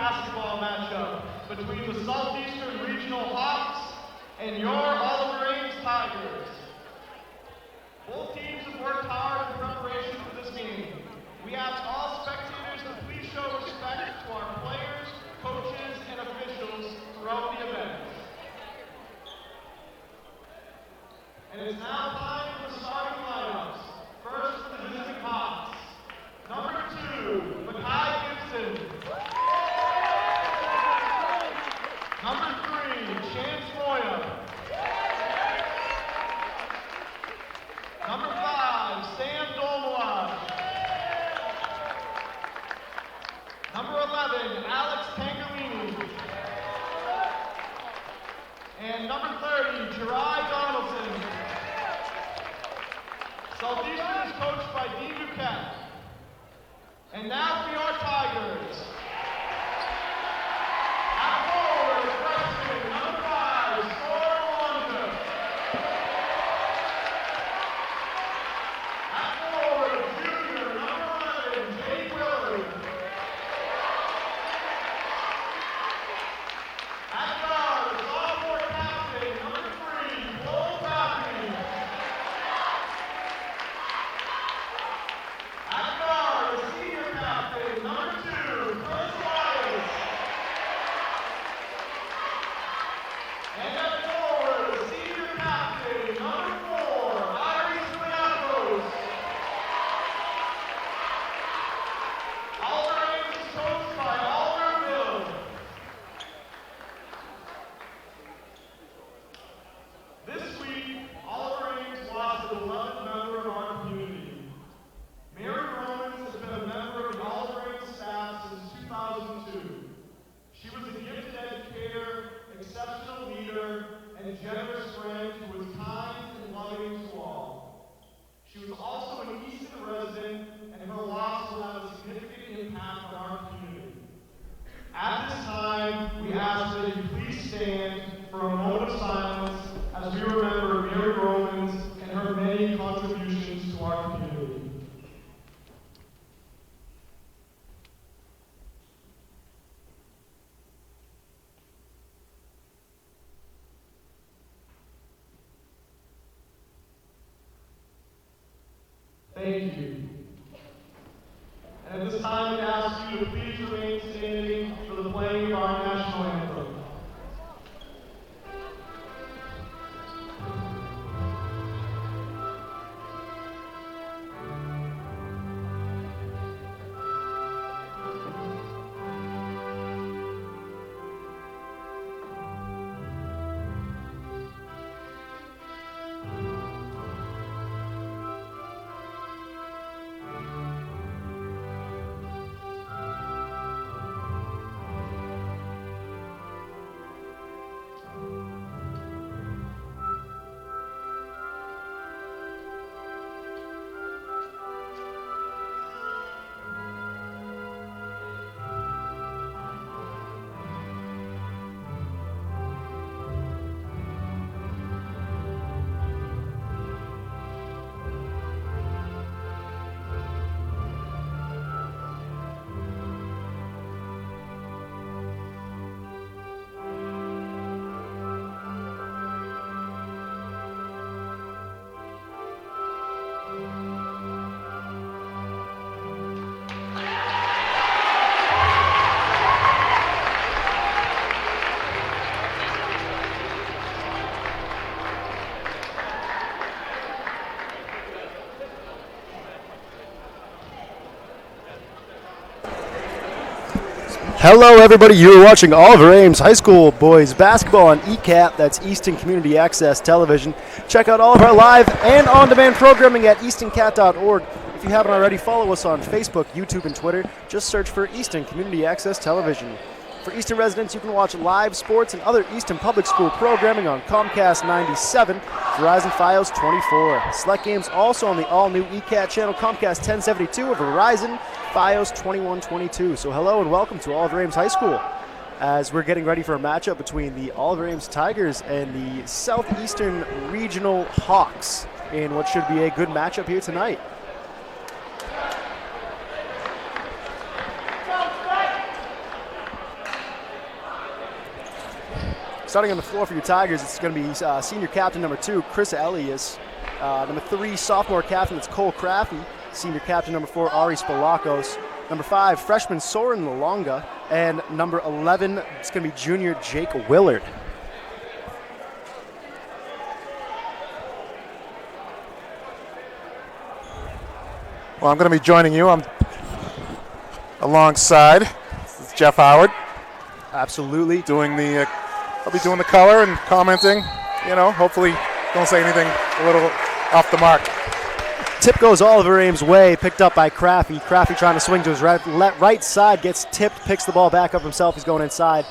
basketball matchup between the Southeastern Regional Hawks and your Oliver Ames Tigers. Both teams have worked hard in preparation for this game. We ask all spectators to please show respect to our players, coaches, and officials throughout the event. And it is now time for the starting lineups. First for the visiting Hawks. Number 2, Makai Gibson. Number 3, Chance Moya. Number 5, Sam Dolmalaj. Number 11, Alex Tangalini. And number 30, Jerai Donaldson. Southeastern is coached by Dean Duquette. And now for your Tigers. At forward, freshman, number 5, Sora Wanda. At forward, junior, number 11, Jake Willard. At guard, sophomore captain, number 3, Cole Coffey. At guard, senior captain, number 2, Chris Wyeth. And at forward, senior captain, number 4, Iris Leandros. Oliver Ames is coached by Oliver Bill. This week, Oliver Ames lost an 11th member of our community. Mary Romans has been a member of the Oliver Ames staff since 2002. She was a gifted educator, exceptional leader, and generous friend who was kind and loving to all. She was also an Easton resident, and her loss will have a significant impact on our community. At this time, we ask that you please stand for a moment of silence as we remember Mary Romans and her many contributions to our community. Thank you. And at this time, we ask you to please remain standing for the playing of our national anthem. Hello everybody, you're watching Oliver Ames High School boys basketball on ECAP, that's Easton Community Access Television. Check out all of our live and on-demand programming at eastoncat.org. If you haven't already, follow us on Facebook, YouTube, and Twitter. Just search for Easton Community Access Television. For Easton residents, you can watch live sports and other Easton Public School programming on Comcast 97, Verizon Fios 24. Select games also on the all-new ECAT channel Comcast 1072 or Verizon Fios 2122. So hello and welcome to Oliver Ames High School as we're getting ready for a matchup between the Oliver Ames Tigers and the Southeastern Regional Hawks in what should be a good matchup here tonight. Starting on the floor for your Tigers, it's going to be senior captain number 2, Chris Elias. Number 3, sophomore captain, it's Cole Craffey. Senior captain number 4, Ari Spalakos. Number 5, freshman Soren Lalonga. And number 11, it's going to be junior Jake Willard. Well, I'm going to be joining you. I'm alongside. This is Jeff Howard. Absolutely. I'll be doing the color and commenting. Hopefully don't say anything a little off the mark. Tip goes Oliver Ames' way, picked up by Craffey. Craffey trying to swing to his right side, gets tipped, picks the ball back up himself. He's going inside,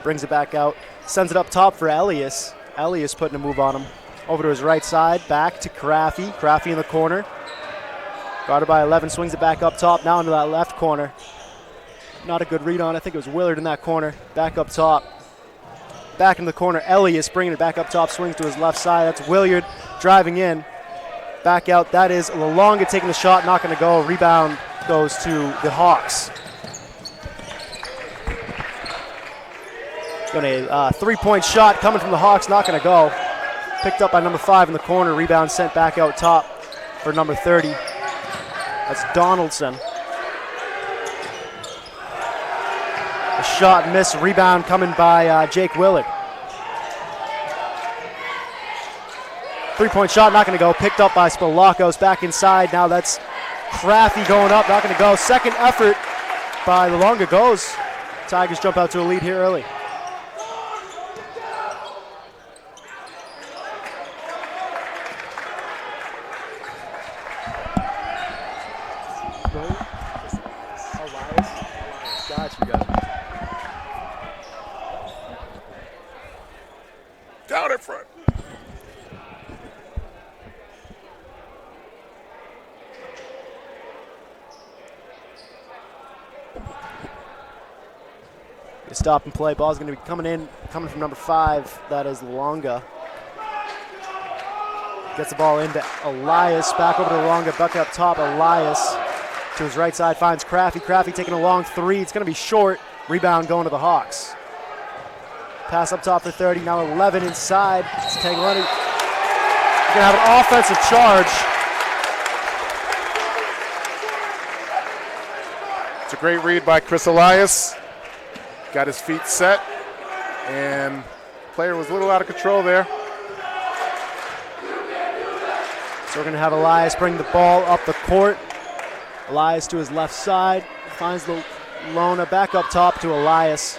brings it back out, sends it up top for Elias. Elias putting a move on him. Over to his right side, back to Craffey. Craffey in the corner. Guarded by 11, swings it back up top, now into that left corner. Not a good read on, I think it was Willard in that corner. Back up top. Back in the corner, Elias bringing it back up top, swings to his left side. That's Willard driving in. Back out, that is Lalonga taking the shot, not going to go. Rebound goes to the Hawks. Got a three-point shot coming from the Hawks, not going to go. Picked up by number 5 in the corner. Rebound sent back out top for number 30. That's Donaldson. A shot miss, rebound coming by Jake Willard. Three-point shot, not going to go. Picked up by Spalakos, back inside. Now that's Craffey going up, not going to go. Second effort by Lalonga goes. Tigers jump out to a lead here early. Got you guys. Down in front. Stop and play. Ball's going to be coming from number 5. That is Lalonga. Gets the ball into Elias. Back over to Lalonga. Buck up top. Elias to his right side finds Craffey. Craffey taking a long 3. It's going to be short. Rebound going to the Hawks. Pass up top for 30. Now 11 inside. It's Tagliani. You're going to have an offensive charge. It's a great read by Chris Elias. Got his feet set, and the player was a little out of control there. So we're going to have Elias bring the ball up the court. Elias to his left side, finds the Lona back up top to Elias.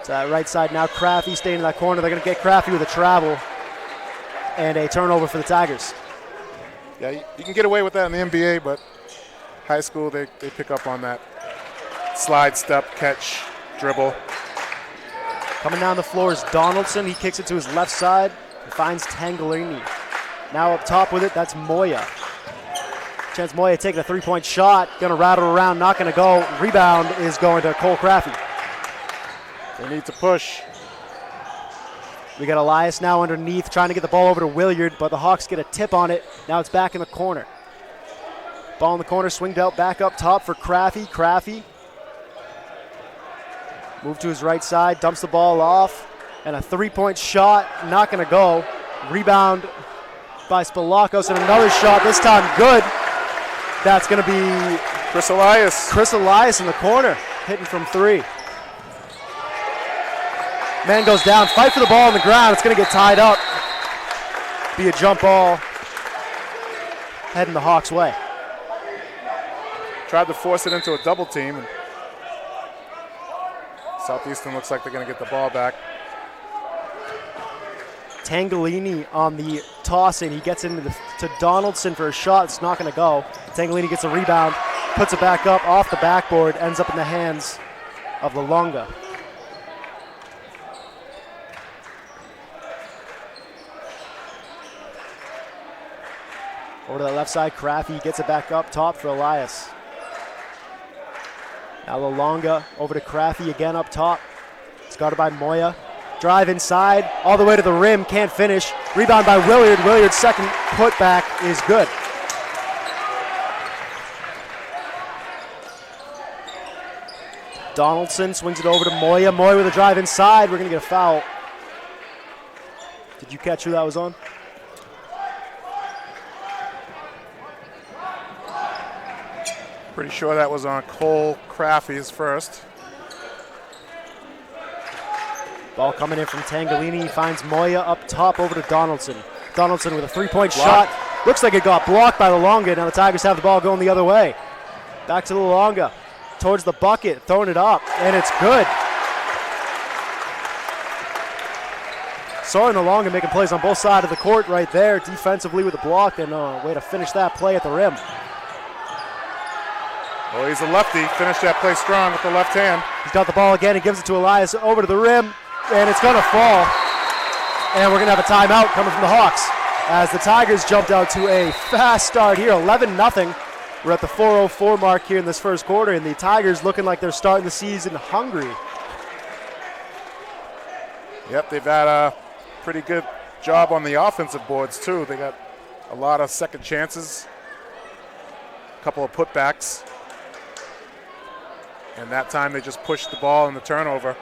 To that right side now, Craffey staying in that corner. They're going to get Craffey with a travel and a turnover for the Tigers. Yeah, you can get away with that in the NBA, but high school, they pick up on that slide, step, catch, dribble. Coming down the floor is Donaldson. He kicks it to his left side. Finds Tangalini. Now up top with it, that's Moya. Chance Moya taking a three-point shot. Going to rattle around, not going to go. Rebound is going to Cole Craffey. They need to push. We got Elias now underneath, trying to get the ball over to Willard, but the Hawks get a tip on it. Now it's back in the corner. Ball in the corner, swinged out back up top for Craffey. Craffey. Move to his right side, dumps the ball off, and a three-point shot, not going to go. Rebound by Spalakos, and another shot, this time good. That's going to be Chris Elias. Chris Elias in the corner, hitting from 3. Man goes down, fight for the ball on the ground. It's going to get tied up. Be a jump ball, heading the Hawks' way. Tried to force it into a double team. And Southeastern looks like they're going to get the ball back. Tangalini on the toss in. He gets into to Donaldson for a shot. It's not going to go. Tangalini gets a rebound, puts it back up off the backboard, ends up in the hands of Lalonga. Over to the left side, Craffey gets it back up top for Elias. Now Lalonga over to Craffey again up top. It's guarded by Moya. Drive inside, all the way to the rim, can't finish. Rebound by Willard. Willard's second putback is good. Donaldson swings it over to Moya. Moya with a drive inside. We're going to get a foul Did you catch who that was on? Pretty sure that was on Cole Craffey's first. Ball coming in from Tangolini. He finds Moya up top over to Donaldson. Donaldson with a three-point shot. Looks like it got blocked by Luonga. Now the Tigers have the ball going the other way. Back to Luonga. Towards the bucket, throwing it up, and it's good. Soren Luonga making plays on both sides of the court right there, defensively with a block, and a way to finish that play at the rim. Well, he's a lefty. Finished that play strong with the left hand. He's got the ball again. He gives it to Elias over to the rim, and it's going to fall. And we're going to have a timeout coming from the Hawks as the Tigers jumped out to a fast start here, 11-0. We're at the 4:04 mark here in this first quarter, and the Tigers looking like they're starting the season hungry. Yep, they've had a pretty good job on the offensive boards, too. They got a lot of second chances, a couple of putbacks. And that time they just pushed the ball in the turnover.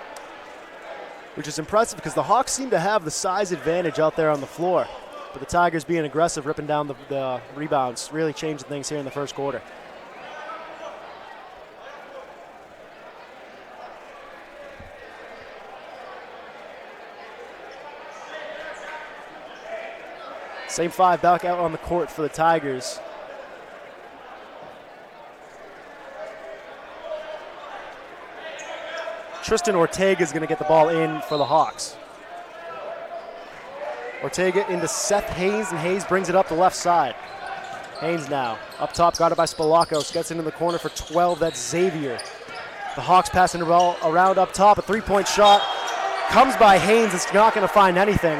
Which is impressive because the Hawks seem to have the size advantage out there on the floor. But the Tigers being aggressive, ripping down the rebounds, really changing things here in the first quarter. Same five back out on the court for the Tigers. Tristan Ortega is going to get the ball in for the Hawks. Ortega into Seth Haynes, and Hayes brings it up the left side. Haynes now up top, got it by Spalakos, gets into the corner for 12. That's Xavier. The Hawks passing the ball around up top. A three-point shot comes by Haynes. It's not going to find anything,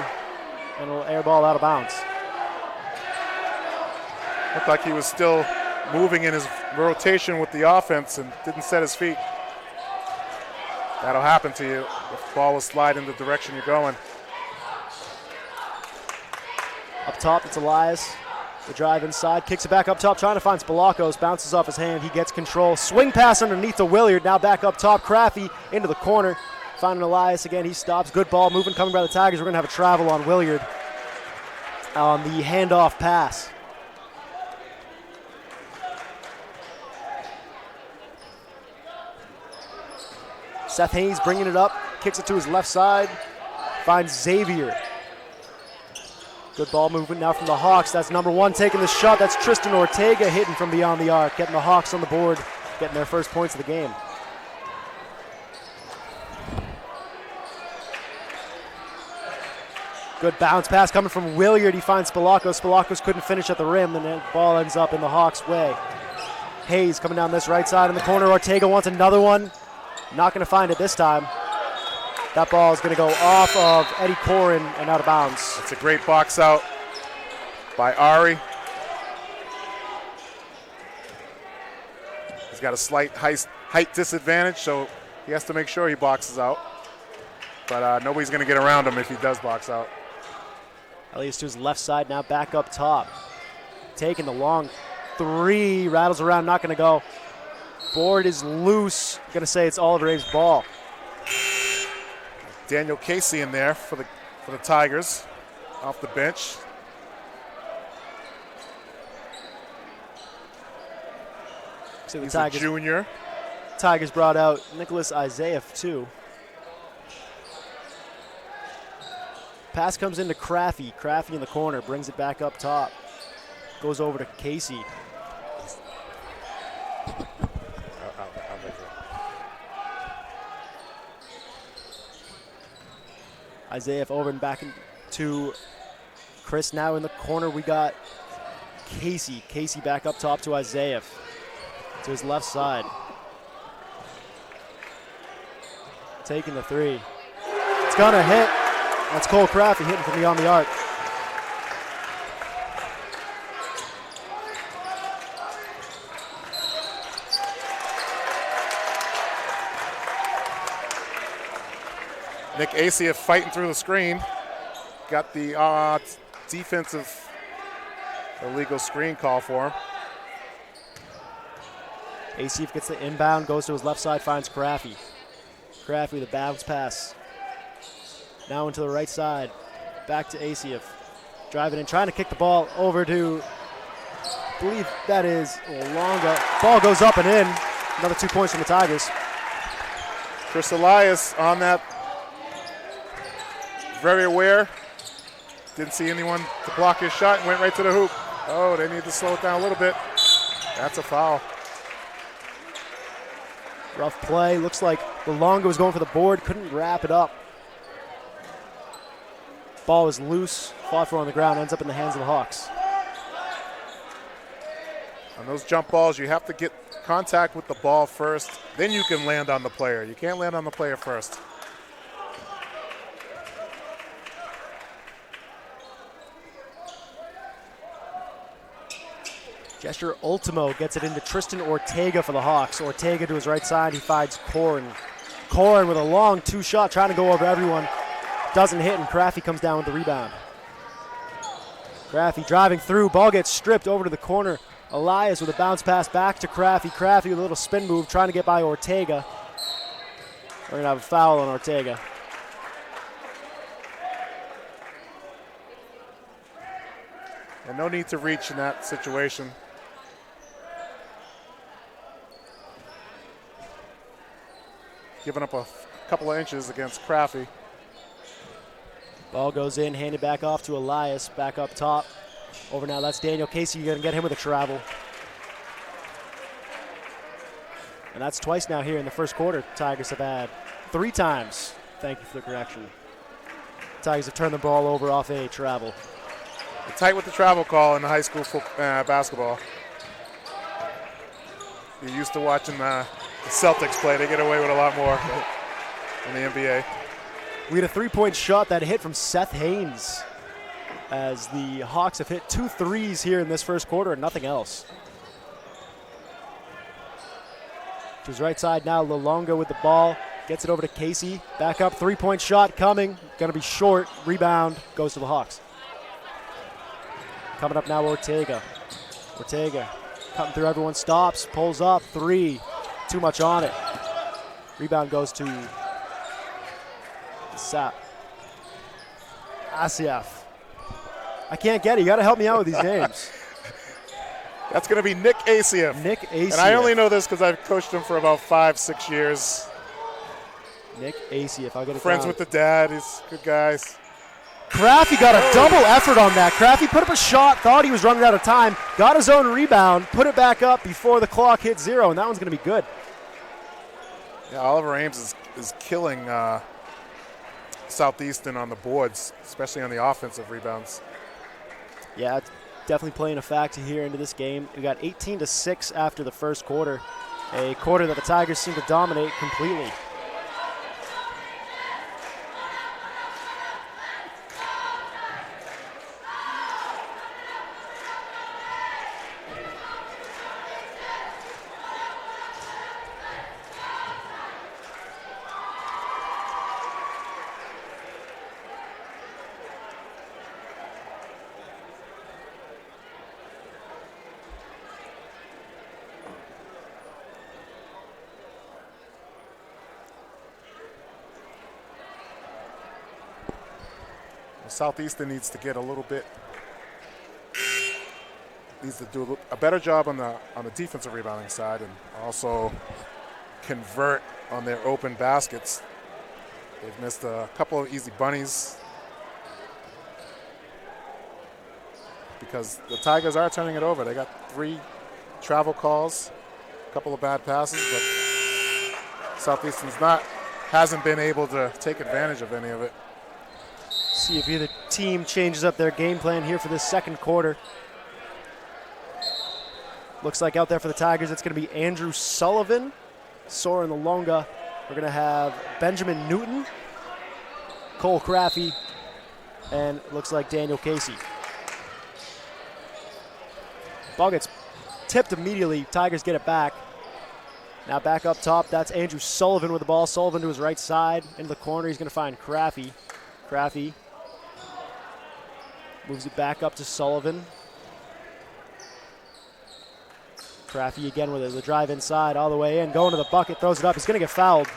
and it'll air ball out of bounds. Looked like he was still moving in his rotation with the offense and didn't set his feet. That'll happen to you if the ball will slide in the direction you're going. Up top, it's Elias. The drive inside, kicks it back up top, trying to find Spalakos, bounces off his hand, he gets control. Swing pass underneath to Williard, now back up top, Craffey into the corner. Finding Elias again, he stops. Good ball moving, coming by the Tigers. We're going to have a travel on Williard on the handoff pass. Seth Haynes bringing it up, kicks it to his left side, finds Xavier. Good ball movement now from the Hawks. That's number one taking the shot. That's Tristan Ortega hitting from beyond the arc, getting the Hawks on the board, getting their first points of the game. Good bounce pass coming from Williard. He finds Spalakos. Spalakos couldn't finish at the rim, and the ball ends up in the Hawks' way. Hayes coming down this right side in the corner. Ortega wants another one. Not going to find it this time. That ball is going to go off of Eddie Corin and out of bounds. It's a great box out by Ari. He's got a slight height disadvantage, so he has to make sure he boxes out. But nobody's going to get around him if he does box out. Elias to his left side, now back up top. Taking the long three, rattles around, not going to go. Board is loose. Going to say it's Oliver Ames' ball. Daniel Casey in there for the Tigers off the bench. So He's a junior. Tigers brought out Nicholas Isaiah too. Pass comes into Craffey. Craffey in the corner, brings it back up top. Goes over to Casey. Isaiah over and back to Chris. Now in the corner we got Casey. Casey back up top to Isaiah. To his left side. Taking the three. It's gonna hit. That's Cole Craffey hitting from beyond the arc. Nick Asieff fighting through the screen. Got the defensive illegal screen call for him. Asieff gets the inbound, goes to his left side, finds Craffey. Craffey, the bounce pass. Now into the right side. Back to Asiev. Driving in, trying to kick the ball over to, I believe that is Longa. Ball goes up and in. Another 2 points from the Tigers. Chris Elias on that. Very aware. Didn't see anyone to block his shot and went right to the hoop. Oh, they need to slow it down a little bit. That's a foul. Rough play. Looks like Longa was going for the board. Couldn't wrap it up. Ball was loose. Fought for on the ground. Ends up in the hands of the Hawks. On those jump balls, you have to get contact with the ball first. Then you can land on the player. You can't land on the player first. Gesture Ultimo gets it into Tristan Ortega for the Hawks. Ortega to his right side. He finds Corrin. Corrin with a long two-shot trying to go over everyone. Doesn't hit, and Craffey comes down with the rebound. Craffey driving through. Ball gets stripped over to the corner. Elias with a bounce pass back to Craffey. Craffey with a little spin move trying to get by Ortega. We're going to have a foul on Ortega. And no need to reach in that situation. Giving up a couple of inches against Craffey. Ball goes in, handed back off to Elias, back up top. Over now, that's Daniel Casey. You're going to get him with a travel. And that's twice now here in the first quarter. Tigers have had 3 times. Thank you for the correction. Tigers have turned the ball over off a travel. They're tight with the travel call in the high school basketball. You're used to watching the Celtics play. They get away with a lot more in the NBA. We had a 3-point shot that hit from Seth Haynes as the Hawks have hit 2 threes here in this first quarter and nothing else. To his right side now, Lolonga with the ball. Gets it over to Casey. Back up, 3-point shot coming. Going to be short. Rebound goes to the Hawks. Coming up now, Ortega. Ortega cutting through everyone, stops, pulls up, 3. Too much on it. Rebound goes to Asiev. I can't get it. You got to help me out with these names. That's going to be Nick Asiev. Nick Asiev. And I only know this because I've coached him for about 5-6 years. Nick Asiev. I'll get it. Friends with the dad. He's good guys. Craffey got a double effort on that. Craffey put up a shot, thought he was running out of time, got his own rebound, put it back up before the clock hit 0, and that one's going to be good. Yeah, Oliver Ames is killing Southeastern on the boards, especially on the offensive rebounds. Yeah, it's definitely playing a factor here into this game. We got 18-6 after the first quarter, a quarter that the Tigers seem to dominate completely. Southeastern needs to get a little bit, needs to do a better job on the defensive rebounding side and also convert on their open baskets. They've missed a couple of easy bunnies because the Tigers are turning it over. They got 3 travel calls, a couple of bad passes, but Southeastern's hasn't been able to take advantage of any of it. See if either team changes up their game plan here for this second quarter. Looks like out there for the Tigers, it's going to be Andrew Sullivan, Soren Lolonga. We're going to have Benjamin Newton, Cole Craffey, and it looks like Daniel Casey. Ball gets tipped immediately. Tigers get it back. Now back up top, that's Andrew Sullivan with the ball. Sullivan to his right side, into the corner. He's going to find Craffey. Craffey moves it back up to Sullivan. Craffey again with the drive inside, all the way in, going to the bucket, throws it up. He's going to get fouled.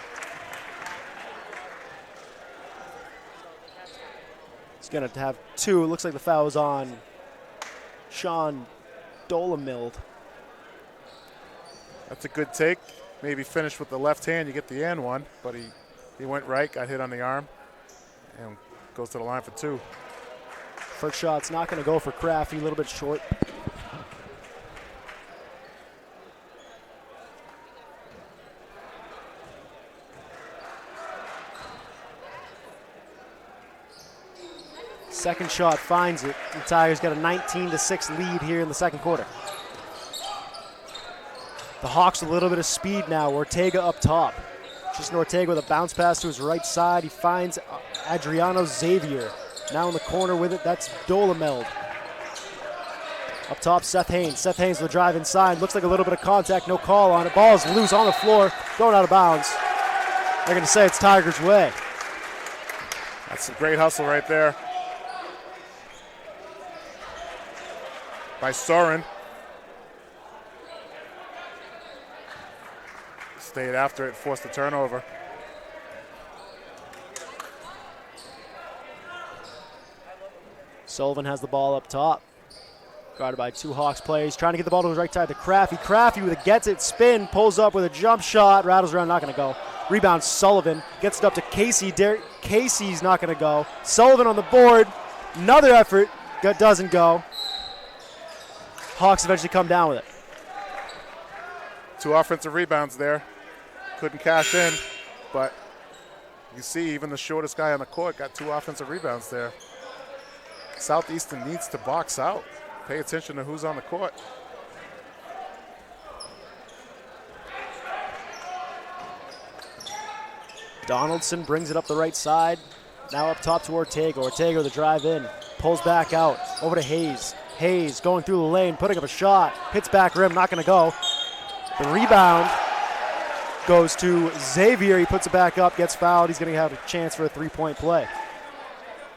It's going to have 2. It looks like the foul is on Sean Dolamild. That's a good take. Maybe finish with the left hand, you get the and one, but he went right, got hit on the arm, and goes to the line for 2. First shot's not going to go for Crafty, a little bit short. Second shot finds it. The Tigers got a 19-6 lead here in the second quarter. The Hawks with a little bit of speed now. Ortega up top. Tristan Ortega with a bounce pass to his right side. He finds Adriano Xavier. Now in the corner with it, that's Dolamild. Up top, Seth Haynes. Seth Haynes with the drive inside. Looks like a little bit of contact, no call on it. Ball is loose on the floor, going out of bounds. They're going to say it's Tigers' way. That's a great hustle right there by Soren. Stayed after it, forced the turnover. Sullivan has the ball up top. Guarded by 2 Hawks players. Trying to get the ball to his right side to Crafty. Crafty with a gets it, spin, pulls up with a jump shot. Rattles around, not going to go. Rebound, Sullivan. Gets it up to Casey. Casey's not going to go. Sullivan on the board. Another effort. Doesn't go. Hawks eventually come down with it. 2 offensive rebounds there. Couldn't cash in, but you see even the shortest guy on the court got 2 offensive rebounds there. Southeastern needs to box out. Pay attention to who's on the court. Donaldson brings it up the right side. Now up top to Ortega. Ortega with the drive in. Pulls back out. Over to Hayes. Hayes going through the lane, putting up a shot. Hits back rim, not going to go. The rebound goes to Xavier. He puts it back up, gets fouled. He's going to have a chance for a 3-point play.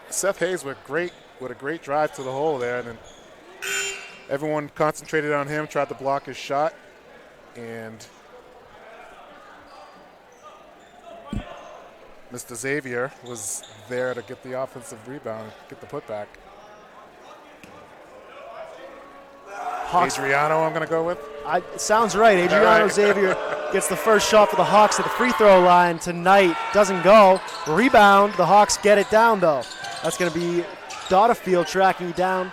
Seth Hayes with a great drive to the hole there, and then everyone concentrated on him, tried to block his shot, and Mr. Xavier was there to get the offensive rebound, get the putback. Hawks. Adriano, I'm going to go with. It sounds right. Adriano Xavier gets the first shot for the Hawks at the free throw line tonight. Doesn't go. Rebound. The Hawks get it down, though. That's going to be Dotterfield tracking down.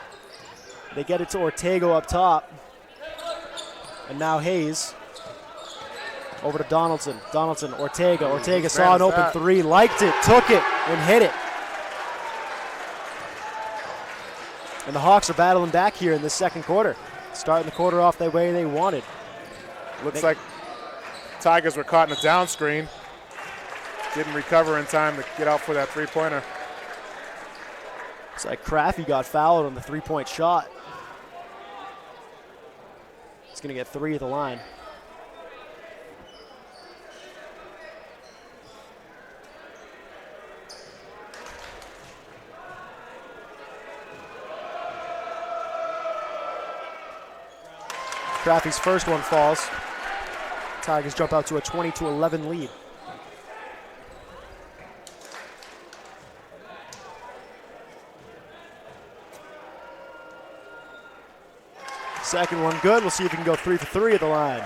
They get it to Ortega up top. And now Hayes. Over to Donaldson. Donaldson, Ortega. Ortega saw an open 3, liked it, took it, and hit it. And the Hawks are battling back here in this second quarter. Starting the quarter off the way they wanted. Looks like Tigers were caught in a down screen. Didn't recover in time to get out for that 3-pointer. It's like Crafty got fouled on the 3-point shot. He's going to get 3 at the line. Crafty's first one falls. Tigers jump out to a 20-11 lead. Second one good. We'll see if he can go 3 for 3 at the line.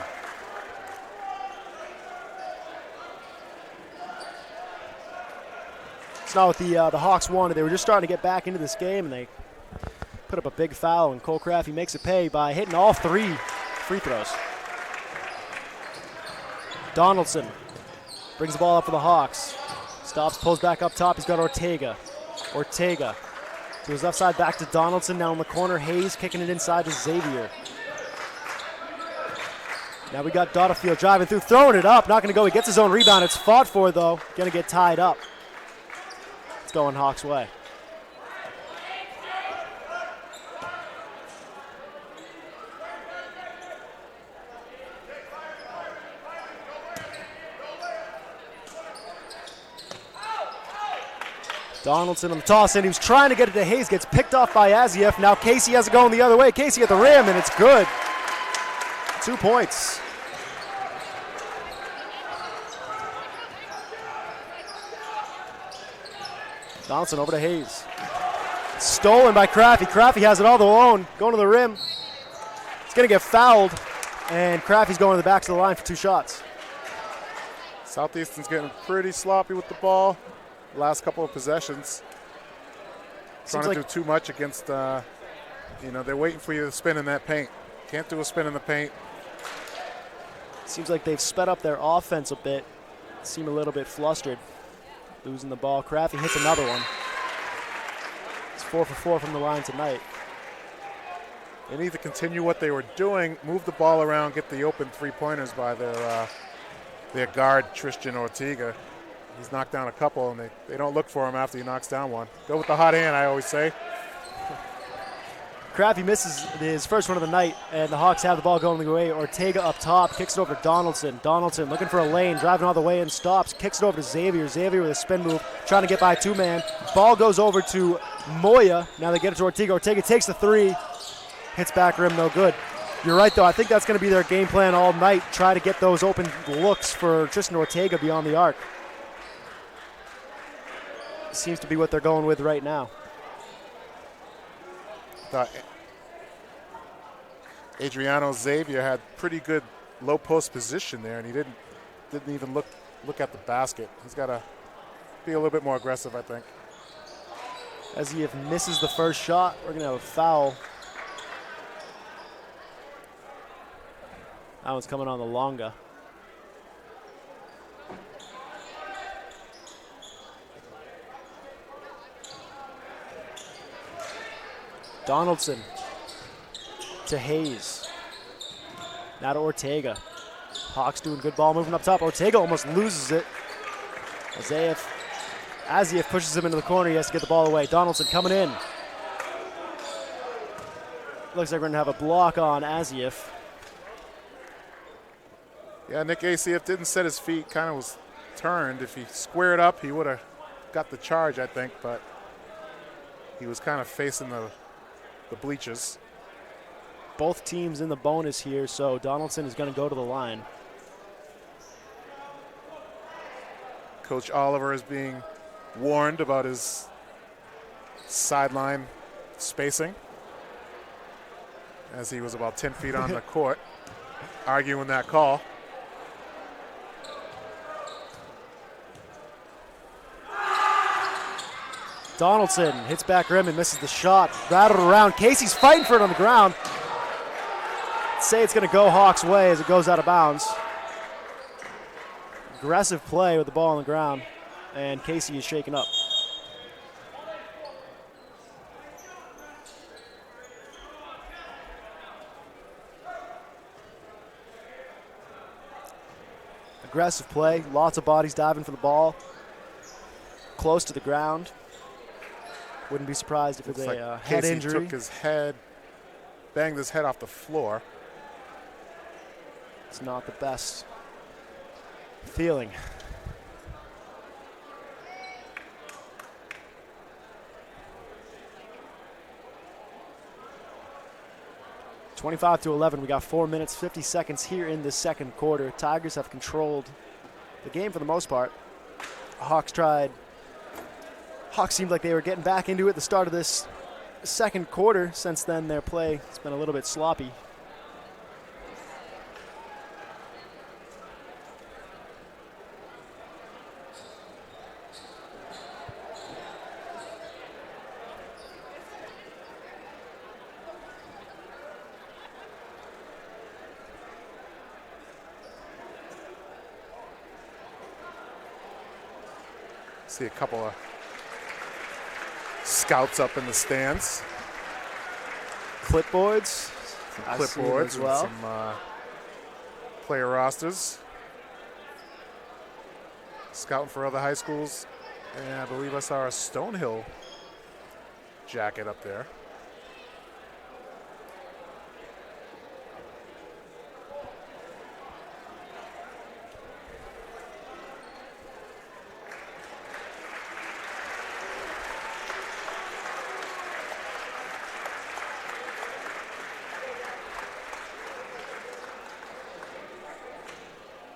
It's not what the Hawks wanted. They were just starting to get back into this game, and they put up a big foul, and Cole Crafty makes it pay by hitting all 3 free throws. Donaldson brings the ball up for the Hawks. Stops, pulls back up top. He's got Ortega. Ortega to his left side, back to Donaldson. Now in the corner, Hayes kicking it inside to Xavier. Now we got Dotterfield driving through, throwing it up. Not going to go. He gets his own rebound. It's fought for, though. Going to get tied up. It's going Hawks' way. Donaldson on the toss in. He was trying to get it to Hayes. Gets picked off by Aziev. Now Casey has it going the other way. Casey at the rim, and it's good. 2 points. Donaldson over to Hayes. Stolen by Craffy. Craffy has it all alone, going to the rim. It's going to get fouled, and Craffy's going to the back of the line for 2 shots. Southeastern's getting pretty sloppy with the ball. Last couple of possessions. Trying to do too much against, they're waiting for you to spin in that paint. Can't do a spin in the paint. Seems like they've sped up their offense a bit. Seem a little bit flustered. Losing the ball. Craffy hits another one. It's 4 for 4 from the line tonight. They need to continue what they were doing, move the ball around, get the open 3-pointers by their guard, Tristan Ortega. He's knocked down a couple, and they don't look for him after he knocks down one. Go with the hot hand, I always say. Craffy misses his first one of the night, and the Hawks have the ball going the way. Ortega up top, kicks it over to Donaldson. Donaldson looking for a lane, driving all the way in, stops, kicks it over to Xavier. Xavier with a spin move, trying to get by 2-man. Ball goes over to Moya. Now they get it to Ortega. Ortega takes the 3, hits back rim, no good. You're right, though. I think that's going to be their game plan all night, try to get those open looks for Tristan Ortega beyond the arc. Seems to be what they're going with right now. Thought Adriano Xavier had pretty good low post position there, and he didn't even look at the basket. He's got to be a little bit more aggressive, I think. As he misses the first shot, we're going to have a foul. That one's coming on the Longa. Donaldson to Hayes. Now to Ortega. Hawks doing good ball moving up top. Ortega almost loses it. Aziev pushes him into the corner. He has to get the ball away. Donaldson coming in. Looks like we're going to have a block on Aziev. Yeah, Nick Aziev didn't set his feet, kind of was turned. If he squared up, he would have got the charge, I think, but he was kind of facing the bleachers. Both teams in the bonus here, so Donaldson is going to go to the line. Coach Oliver is being warned about his sideline spacing, as he was about 10 feet on the court, arguing that call. Donaldson hits back rim and misses the shot. Rattled around. Casey's fighting for it on the ground. Say it's going to go Hawks' way as it goes out of bounds. Aggressive play with the ball on the ground, and Casey is shaken up. Aggressive play, lots of bodies diving for the ball. Close to the ground. Wouldn't be surprised if it's a head Casey injury. took his head, banged his head off the floor. It's not the best feeling. (25-11). We got 4 minutes, 50 seconds here in the second quarter. Tigers have controlled the game for the most part. Hawks seemed like they were getting back into it at the start of this second quarter. Since then, their play has been a little bit sloppy. See a couple of scouts up in the stands. Clipboards. Clipboards as well. and some player rosters. Scouting for other high schools. And I believe I saw a Stonehill jacket up there.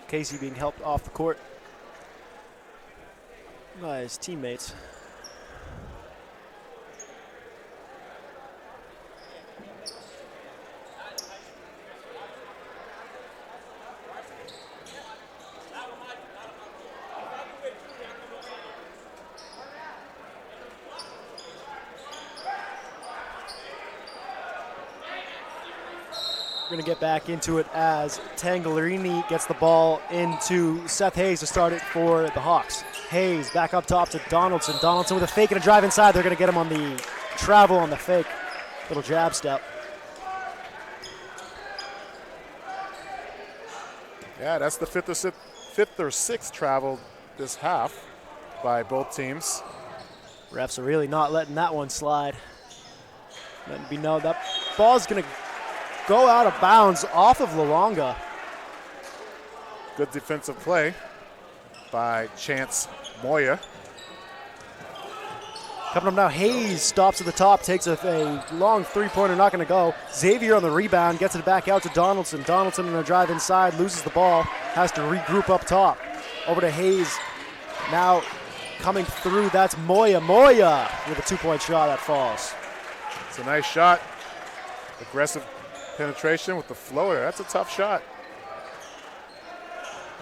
Casey being helped off the court by his teammates. We're going to get back into it as Tangarini gets the ball into Seth Hayes to start it for the Hawks. Hayes back up top to Donaldson. Donaldson with a fake and a drive inside. They're going to get him on the travel on the fake. Little jab step. Yeah, that's the fifth or sixth travel this half by both teams. Refs are really not letting that one slide. Letting me know that ball's going to go out of bounds off of Luongo. Good defensive play by Chance Moya. Coming up now, Hayes stops at the top, takes a long three-pointer, not going to go. Xavier on the rebound, gets it back out to Donaldson. Donaldson in a drive inside, loses the ball, has to regroup up top. Over to Hayes. Now coming through, that's Moya. Moya with a two-point shot that falls. It's a nice shot. Aggressive penetration with the floater. That's a tough shot.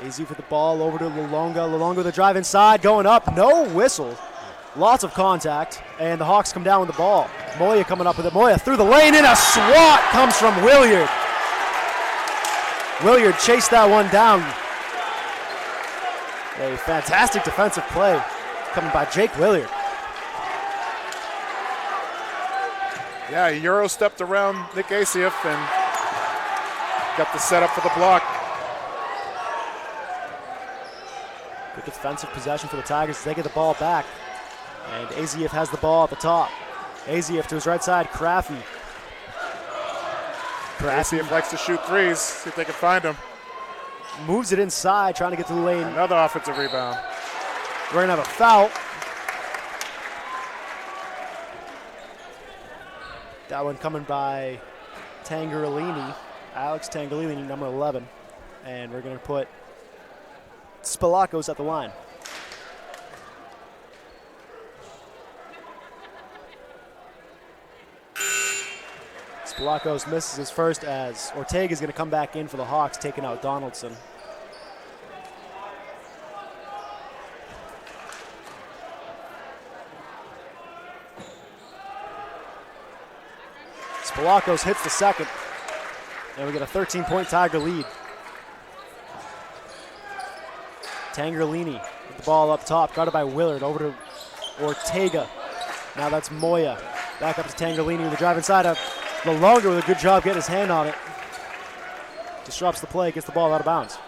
Easy for the ball over to Luongo. Luongo with a drive inside, going up, no whistle. Lots of contact, and the Hawks come down with the ball. Moya coming up with it. Moya through the lane, and a swat comes from Williard. Williard chased that one down. A fantastic defensive play coming by Jake Williard. Yeah, he Euro stepped around Nick Asieff and got the setup for the block. Good defensive possession for the Tigers as they get the ball back. And Asieff has the ball at the top. Asieff to his right side, Craffy. Asieff likes to shoot threes, see if they can find him. Moves it inside, trying to get to the lane. Another offensive rebound. We're going to have a foul. That one coming by Tangarini, Alex Tangarini, number 11. And we're going to put Spilakos at the line. Spilakos misses his first as Ortega is going to come back in for the Hawks, taking out Donaldson. Spilakos hits the second, and we get a 13-point Tiger lead. Tangarini with the ball up top, guarded by Willard, over to Ortega. Now that's Moya. Back up to Tangarini with the drive inside of Luongo with a good job getting his hand on it. Disrupts the play, gets the ball out of bounds.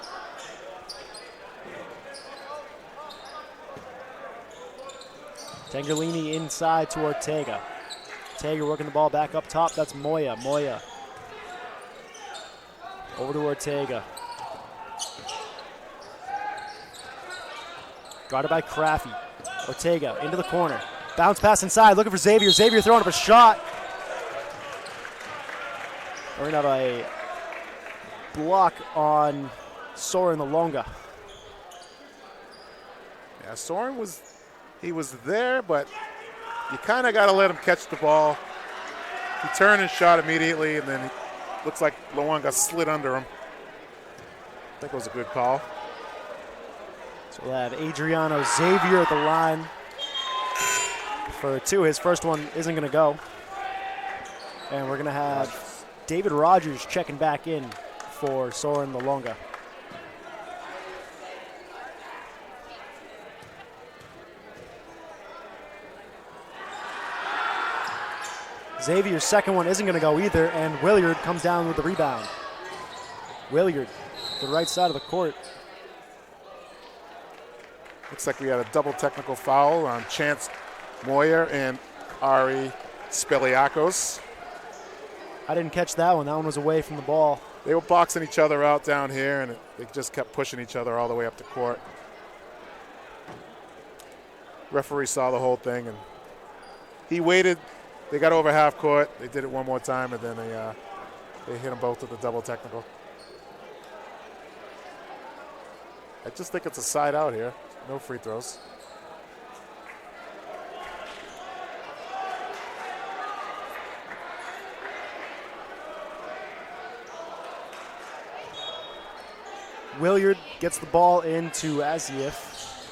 Tangarini inside to Ortega. Ortega working the ball back up top. That's Moya. Moya. Over to Ortega. Guarded by Craffy. Ortega into the corner. Bounce pass inside, looking for Xavier. Xavier throwing up a shot. We're going to have a block on Soren Luongo. Yeah, Soren was there, but you kind of got to let him catch the ball. He turned and shot immediately, and then he looks like Luongo slid under him. I think it was a good call. So we'll have Adriano Xavier at the line for two. His first one isn't going to go. And we're going to have David Rogers checking back in for Soren Luongo. Xavier's second one isn't going to go either, and Williard comes down with the rebound. Williard, the right side of the court. Looks like we had a double technical foul on Chance Moyer and Ari Spiliakos. I didn't catch that one. That one was away from the ball. They were boxing each other out down here, and they just kept pushing each other all the way up to court. Referee saw the whole thing, and he waited. They got over half court. They did it one more time, and then they hit them both with a double technical. I just think it's a side out here. No free throws. Williard gets the ball into Asieff.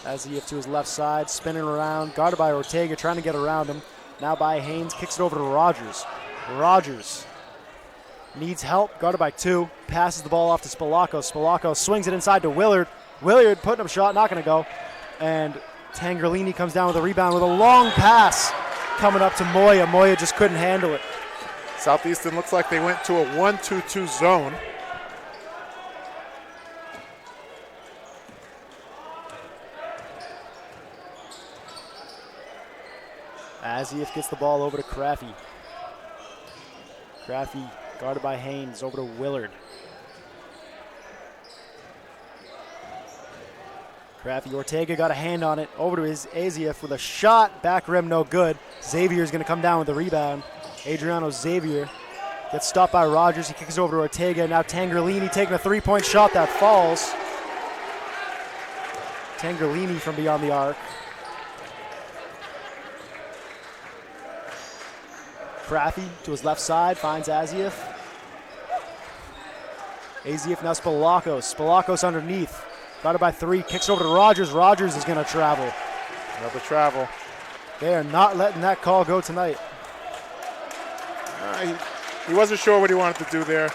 Asieff to his left side, spinning around, guarded by Ortega, trying to get around him. Now by Haynes, kicks it over to Rogers. Rogers needs help, guarded by 2. Passes the ball off to Spalakos. Spalakos swings it inside to Willard. Willard putting up a shot, not going to go. And Tangerlini comes down with a rebound with a long pass coming up to Moya. Moya just couldn't handle it. Southeastern looks like they went to a 1-2-2 zone. Aziev gets the ball over to Craffy. Craffy guarded by Haynes, over to Willard. Craffy, Ortega got a hand on it, over to his Aziev with a shot, back rim, no good. Xavier's gonna come down with the rebound. Adriano Xavier gets stopped by Rogers, he kicks over to Ortega, now Tangerlini taking a 3-point shot that falls. Tangerlini from beyond the arc. Craffy to his left side, finds Aziev. Aziev now Spalakos. Spalakos underneath. Guarded by 3, kicks over to Rogers. Rogers is going to travel. Another travel. They are not letting that call go tonight. He wasn't sure what he wanted to do there.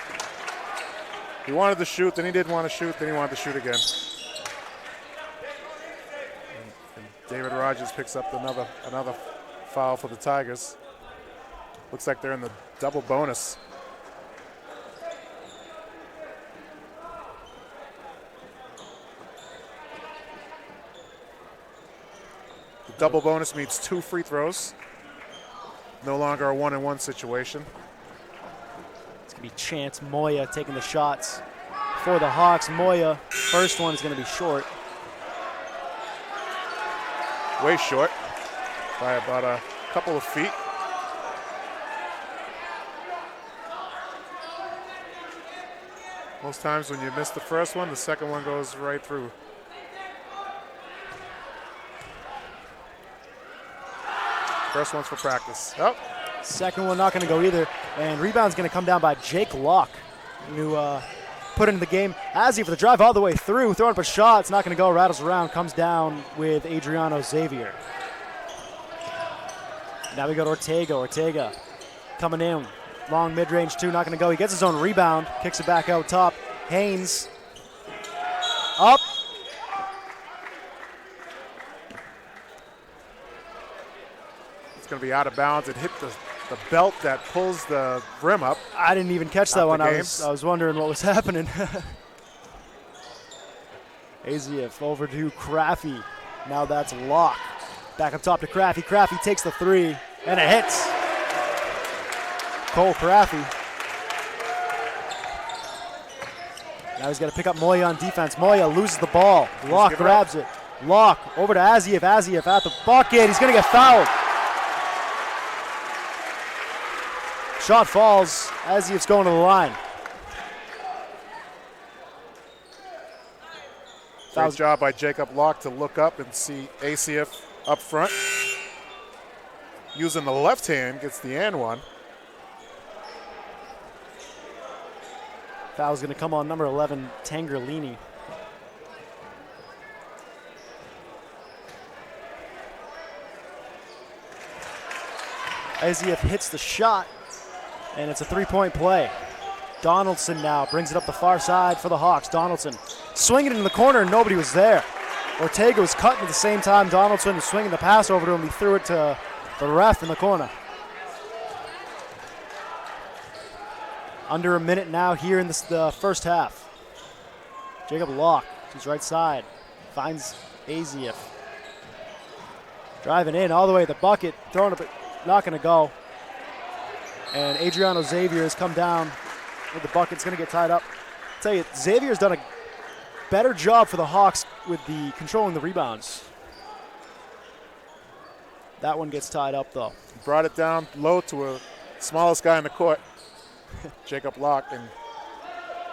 He wanted to shoot, then he didn't want to shoot, then he wanted to shoot again. And David Rogers picks up another foul for the Tigers. Looks like they're in the double bonus. The double bonus means 2 free throws. No longer a 1-on-1 situation. It's going to be Chance Moya taking the shots for the Hawks. Moya, first one is going to be short. Way short by about a couple of feet. Most times when you miss the first one, the second one goes right through. First one's for practice. Oh. Second one not going to go either. And rebound's going to come down by Jake Locke, who put into the game. Azzy for the drive all the way through, throwing up a shot. It's not going to go, rattles around, comes down with Adriano Xavier. Now we go to Ortega. Ortega coming in. Long mid-range 2, not going to go. He gets his own rebound, kicks it back out top. Haynes up. It's going to be out of bounds. It hit the belt that pulls the rim up. I didn't even catch that one. I was wondering what was happening. Aziev over to Craffy. Now that's Locke. Back up top to Craffy. Craffy takes the 3, and it hits. Cole Craffy. Now he's got to pick up Moya on defense. Moya loses the ball. Locke grabs it. Locke over to Aziev. Aziev at the bucket. He's going to get fouled. Shot falls. Aziev's going to the line. Great job by Jacob Locke to look up and see Aziev up front. Using the left hand, gets the and one. Foul's going to come on number 11, Tangerlini. Aziev hits the shot, and it's a 3-point play. Donaldson now brings it up the far side for the Hawks. Donaldson swinging it in the corner, and nobody was there. Ortega was cutting at the same time. Donaldson was swinging the pass over to him. He threw it to the ref in the corner. Under a minute now here in the first half. Jacob Locke, he's right side, finds Aziev. Driving in all the way to the bucket, throwing it, not going to go. And Adriano Xavier has come down with the bucket. It's going to get tied up. I'll tell you, Xavier's done a better job for the Hawks with the controlling the rebounds. That one gets tied up though. Brought it down low to a smallest guy in the court. Jacob Locke, and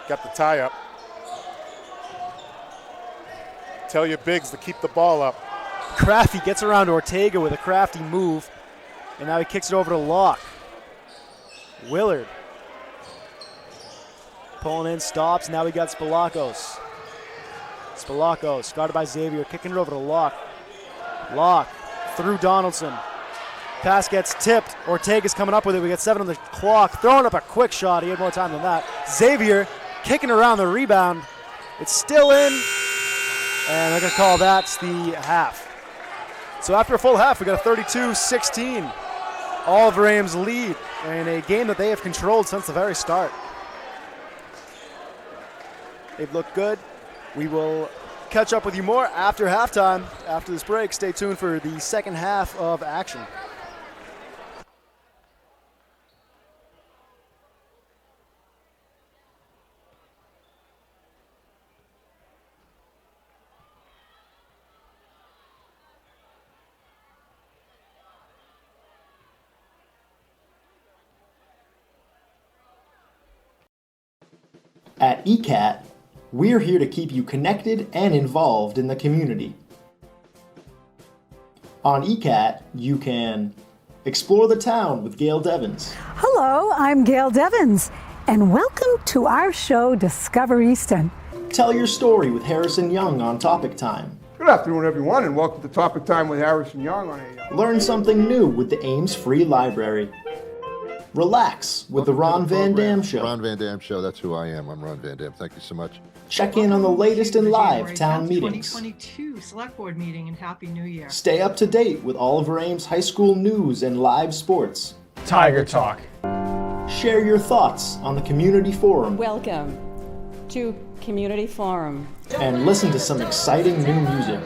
got the tie up. Tell your bigs to keep the ball up. Craffy gets around Ortega with a crafty move, and now he kicks it over to Locke. Willard pulling in, stops. Now we got Spalakos. Spalakos guarded by Xavier, kicking it over to Locke. Locke through Donaldson. Pass gets tipped. Ortega's coming up with it. We got 7 on the clock. Throwing up a quick shot. He had more time than that. Xavier kicking around the rebound. It's still in. And they're going to call that the half. So after a full half, we got a 32-16. Oliver Ames lead in a game that they have controlled since the very start. They've looked good. We will catch up with you more after halftime. After this break, stay tuned for the second half of action. At ECAT, we're here to keep you connected and involved in the community. On ECAT, you can explore the town with Gail Devins. Hello, I'm Gail Devins, and welcome to our show, Discover Easton. Tell your story with Harrison Young on Topic Time. Good afternoon, everyone, and welcome to Topic Time with Harrison Young on a... Learn something new with the Ames Free Library. Relax with the Ron Van Dam Show. Ron Van Dam Show, that's who I am. I'm Ron Van Dam. Thank you so much. Check in on the latest in live town meetings. 2022 Select Board meeting, and Happy New Year. Stay up to date with Oliver Ames High School news and live sports. Tiger Talk. Share your thoughts on the community forum. Welcome to Community Forum. And listen to some exciting new music.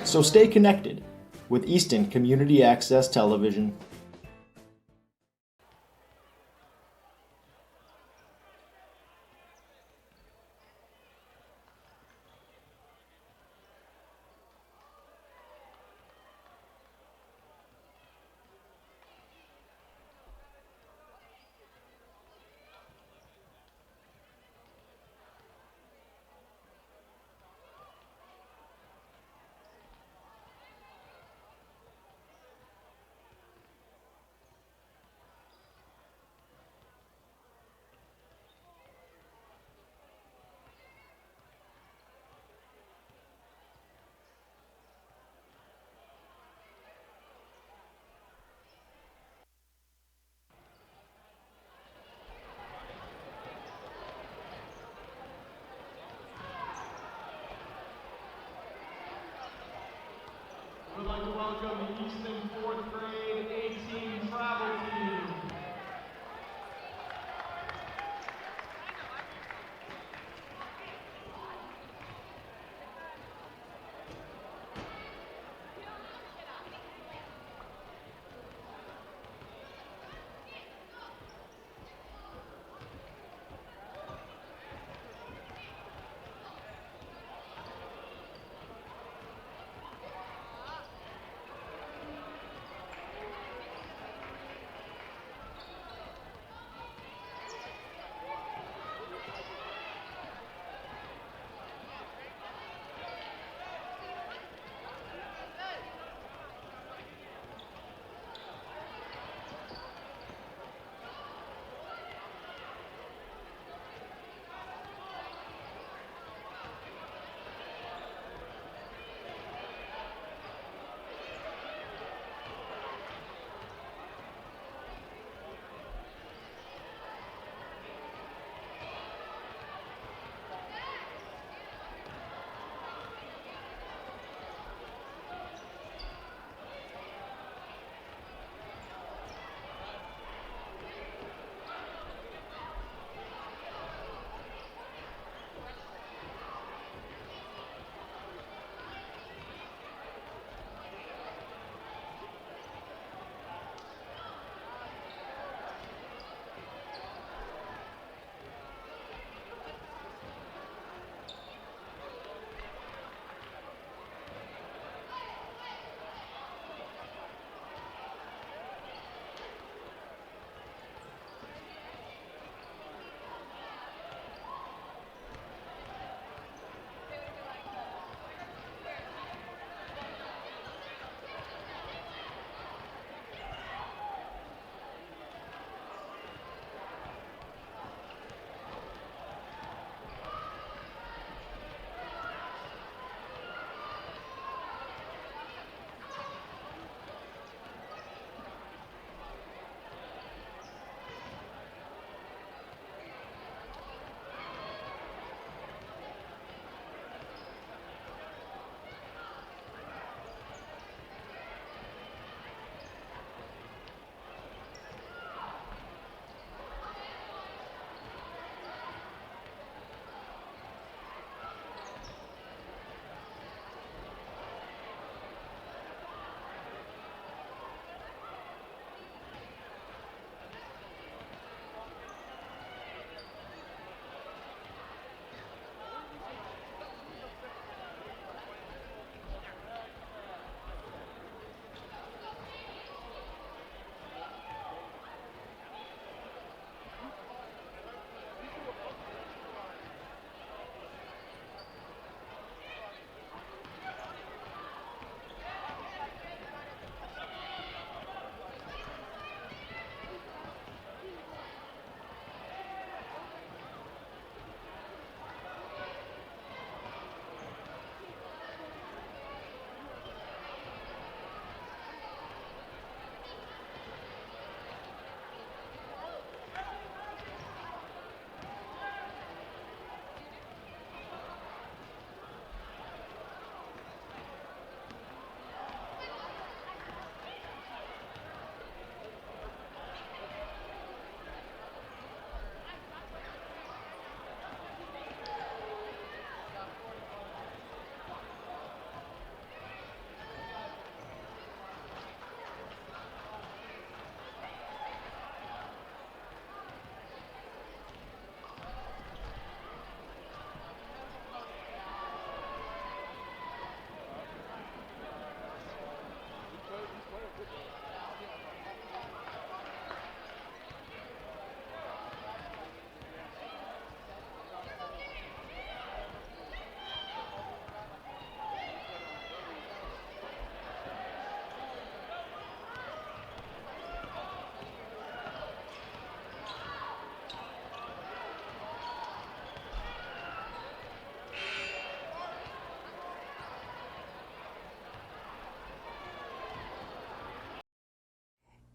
So stay connected with Easton Community Access Television. We'd like to welcome the Easton 4th grade A-team travel team.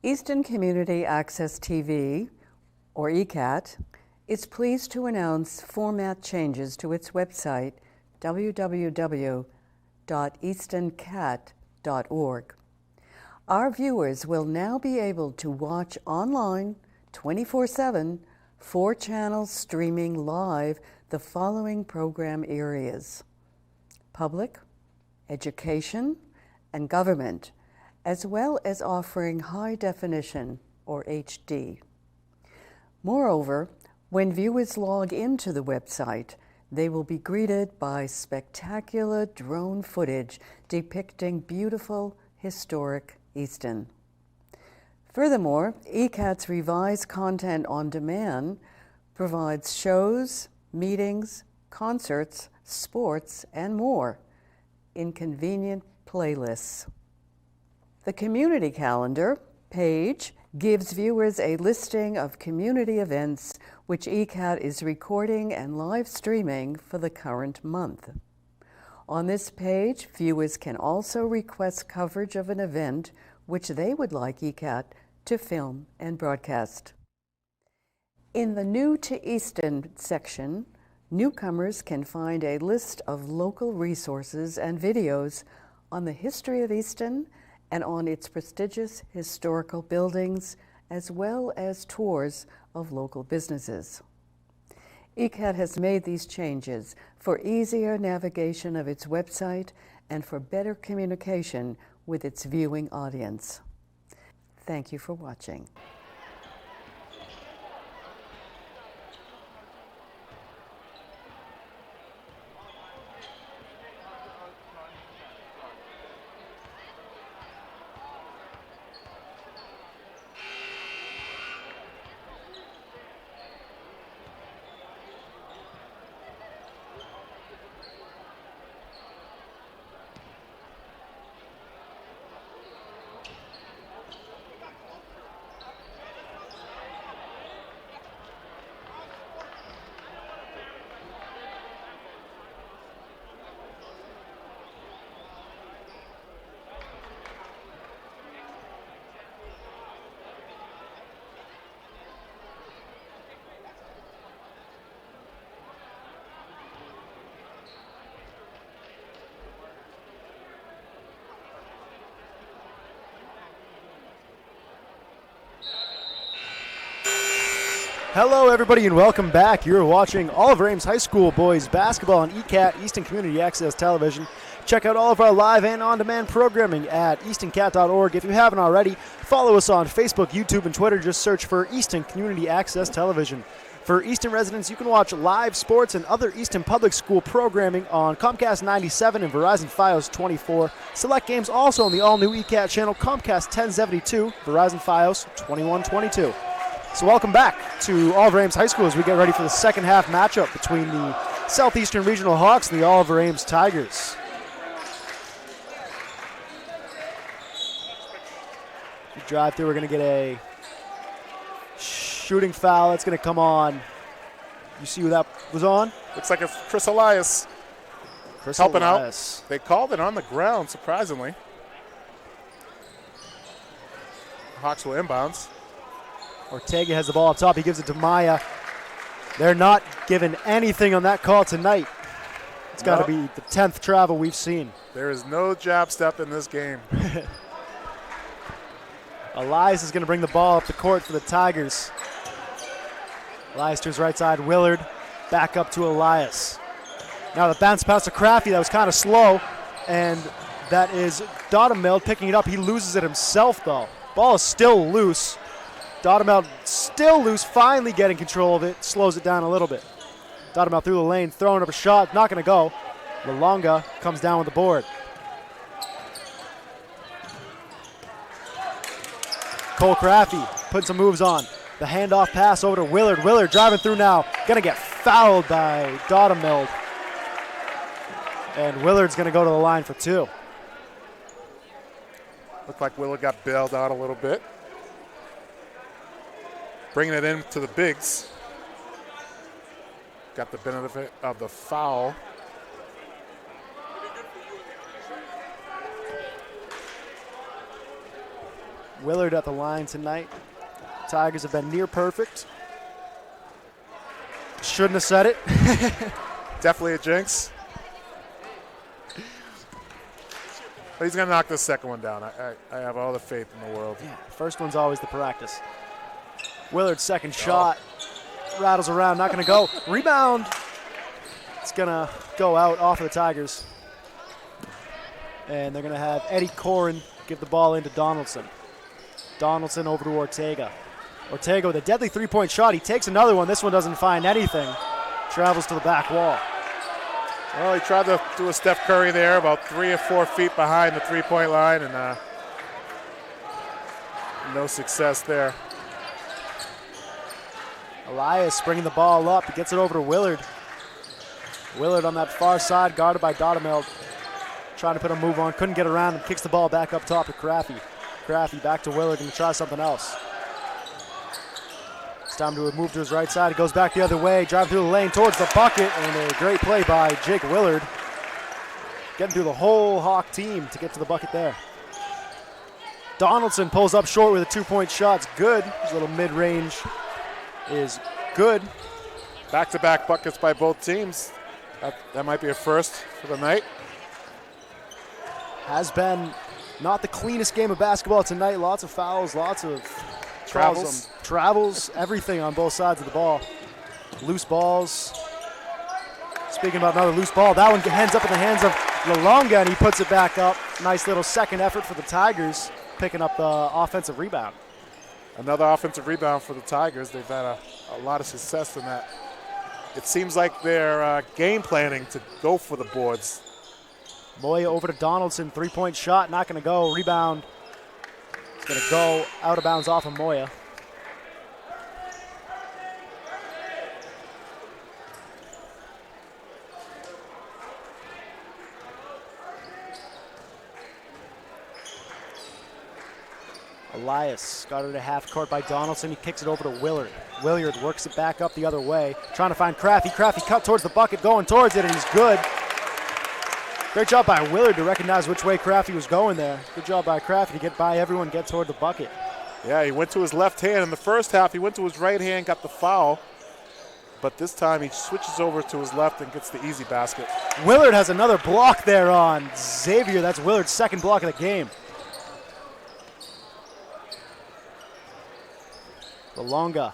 Eastern Community Access TV, or ECAT, is pleased to announce format changes to its website, www.easterncat.org. Our viewers will now be able to watch online 24/7, 4 channels streaming live the following program areas: public, education, and government, as well as offering high definition, or HD. Moreover, when viewers log into the website, they will be greeted by spectacular drone footage depicting beautiful, historic Easton. Furthermore, ECAT's revised content on demand provides shows, meetings, concerts, sports, and more in convenient playlists. The community calendar page gives viewers a listing of community events which ECAT is recording and live streaming for the current month. On this page, viewers can also request coverage of an event which they would like ECAT to film and broadcast. In the New to Easton section, newcomers can find a list of local resources and videos on the history of Easton and on its prestigious historical buildings, as well as tours of local businesses. ECAT has made these changes for easier navigation of its website and for better communication with its viewing audience. Thank you for watching. Hello, everybody, and welcome back. You're watching Oliver Ames High School boys basketball on ECAT, Easton Community Access Television. Check out all of our live and on-demand programming at eastoncat.org. If you haven't already, follow us on Facebook, YouTube, and Twitter. Just search for Easton Community Access Television. For Easton residents, you can watch live sports and other Easton Public School programming on Comcast 97 and Verizon Fios 24. Select games also on the all-new ECAT channel, Comcast 1072, Verizon Fios 2122. So welcome back to Oliver Ames High School as we get ready for the second half matchup between the Southeastern Regional Hawks and the Oliver Ames Tigers. We drive through, we're going to get a shooting foul. That's going to come on. You see who that was on? Looks like it's Chris Elias helping out. They called it on the ground, surprisingly. Hawks will inbounds. Ortega has the ball up top. He gives it to Maya. They're not given anything on that call tonight. It's got to be the 10th travel we've seen. There is no jab step in this game. Elias is going to bring the ball up the court for the Tigers. Elias to his right side. Willard back up to Elias. Now the bounce pass to Crafty. That was kind of slow. And that is Dodemeld picking it up. He loses it himself, though. Ball is still loose. Dodemeld still loose, finally getting control of it, slows it down a little bit. Dodemeld through the lane, throwing up a shot, not going to go. Lalonga comes down with the board. Cole Crafty putting some moves on. The handoff pass over to Willard. Willard driving through now, going to get fouled by Dodemeld. And Willard's going to go to the line for two. Looked like Willard got bailed out a little bit. Bringing it in to the bigs. Got the benefit of the foul. Willard at the line tonight. Tigers have been near perfect. Shouldn't have said it. Definitely a jinx. But he's going to knock this second one down. I have all the faith in the world. Yeah, first one's always the practice. Willard's second shot. Rattles around, not going to go. Rebound. It's going to go out off of the Tigers. And they're going to have Eddie Corrin give the ball into Donaldson. Donaldson over to Ortega. Ortega with a deadly three-point shot. He takes another one. This one doesn't find anything. Travels to the back wall. Well, he tried to do a Steph Curry there, about 3 or 4 feet behind the three-point line, and no success there. Elias bringing the ball up. He gets it over to Willard. Willard on that far side, guarded by Dodemel. Trying to put a move on, couldn't get around him. Kicks the ball back up top to Craffey. Craffey back to Willard and try something else. It's time to move to his right side. He goes back the other way, driving through the lane towards the bucket, and a great play by Jake Willard. Getting through the whole Hawk team to get to the bucket there. Donaldson pulls up short with a 2-point shot. It's good. His little mid-range is good. Back-to-back buckets by both teams. That might be a first for the night. Has been not the cleanest game of basketball tonight. Lots of fouls, lots of travels, everything on both sides of the ball. Loose balls. Speaking about another loose ball, that one ends up in the hands of LaLonga, and he puts it back up. Nice little second effort for the Tigers, picking up the offensive rebound. Another offensive rebound for the Tigers. They've had a lot of success in that. It seems like they're game planning to go for the boards. Moya over to Donaldson, 3-point shot, not going to go. Rebound. It's going to go out of bounds off of Moya. Elias got it at half court by Donaldson. He kicks it over to Willard. Willard works it back up the other way, trying to find Craffey. Craffey cut towards the bucket, going towards it, and he's good. Great job by Willard to recognize which way Craffey was going there. Good job by Craffey to get by everyone, get toward the bucket. Yeah, he went to his left hand. In the first half, he went to his right hand, got the foul. But this time, he switches over to his left and gets the easy basket. Willard has another block there on Xavier. That's Willard's second block of the game. LaLonga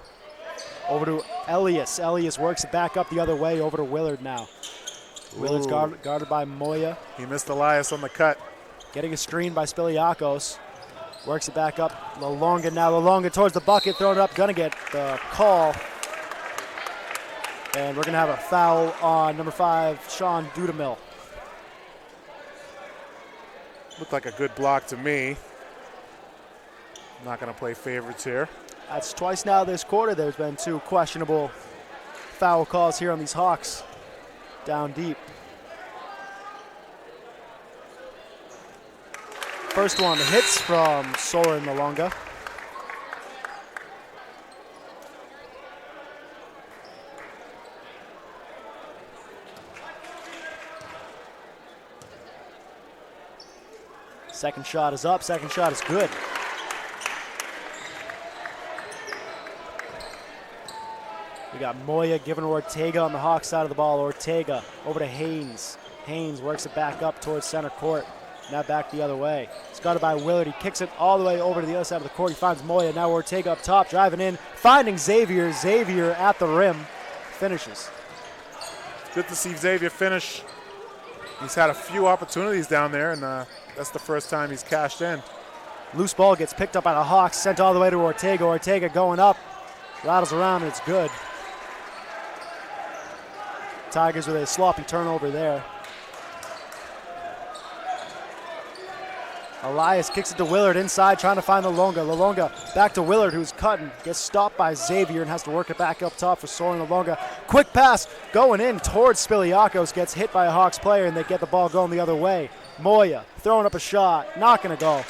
over to Elias. Elias works it back up the other way over to Willard now. Willard's guarded by Moya. He missed Elias on the cut. Getting a screen by Spiliakos. Works it back up. LaLonga now. LaLonga towards the bucket. Throwing it up. Going to get the call. And we're going to have a foul on number 5, Sean Dudamel. Looked like a good block to me. Not going to play favorites here. That's twice now this quarter. There's been 2 questionable foul calls here on these Hawks. Down deep. First one hits from Soren LaLonga. Second shot is up, second shot is good. We got Moya giving to Ortega on the Hawks side of the ball. Ortega over to Haynes. Haynes works it back up towards center court. Now back the other way. It's guarded by Willard. He kicks it all the way over to the other side of the court. He finds Moya. Now Ortega up top, driving in, finding Xavier. Xavier at the rim. Finishes. Good to see Xavier finish. He's had a few opportunities down there, and that's the first time he's cashed in. Loose ball gets picked up by the Hawks, sent all the way to Ortega. Ortega going up, rattles around, and it's good. Tigers with a sloppy turnover there. Elias kicks it to Willard inside, trying to find LaLonga. LaLonga back to Willard, who's cutting. Gets stopped by Xavier and has to work it back up top for Soren LaLonga. Quick pass going in towards Spiliakos. Gets hit by a Hawks player, and they get the ball going the other way. Moya throwing up a shot. Not going to go.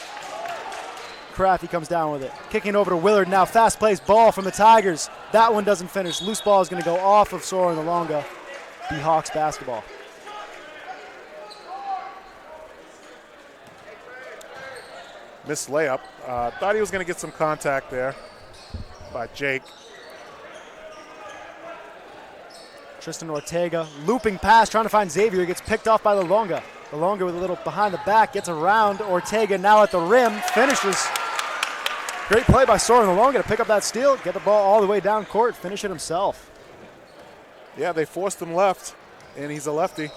Craffey comes down with it. Kicking over to Willard now. Fast-paced ball from the Tigers. That one doesn't finish. Loose ball is going to go off of Soren LaLonga. Be Hawks basketball. Missed layup. Thought he was going to get some contact there by Jake. Tristan Ortega, looping pass, trying to find Xavier. Gets picked off by LaLonga. LaLonga with a little behind the back, gets around Ortega now at the rim, finishes. Great play by Soren LaLonga to pick up that steal, get the ball all the way down court, finish it himself. Yeah, they forced him left, and he's a lefty.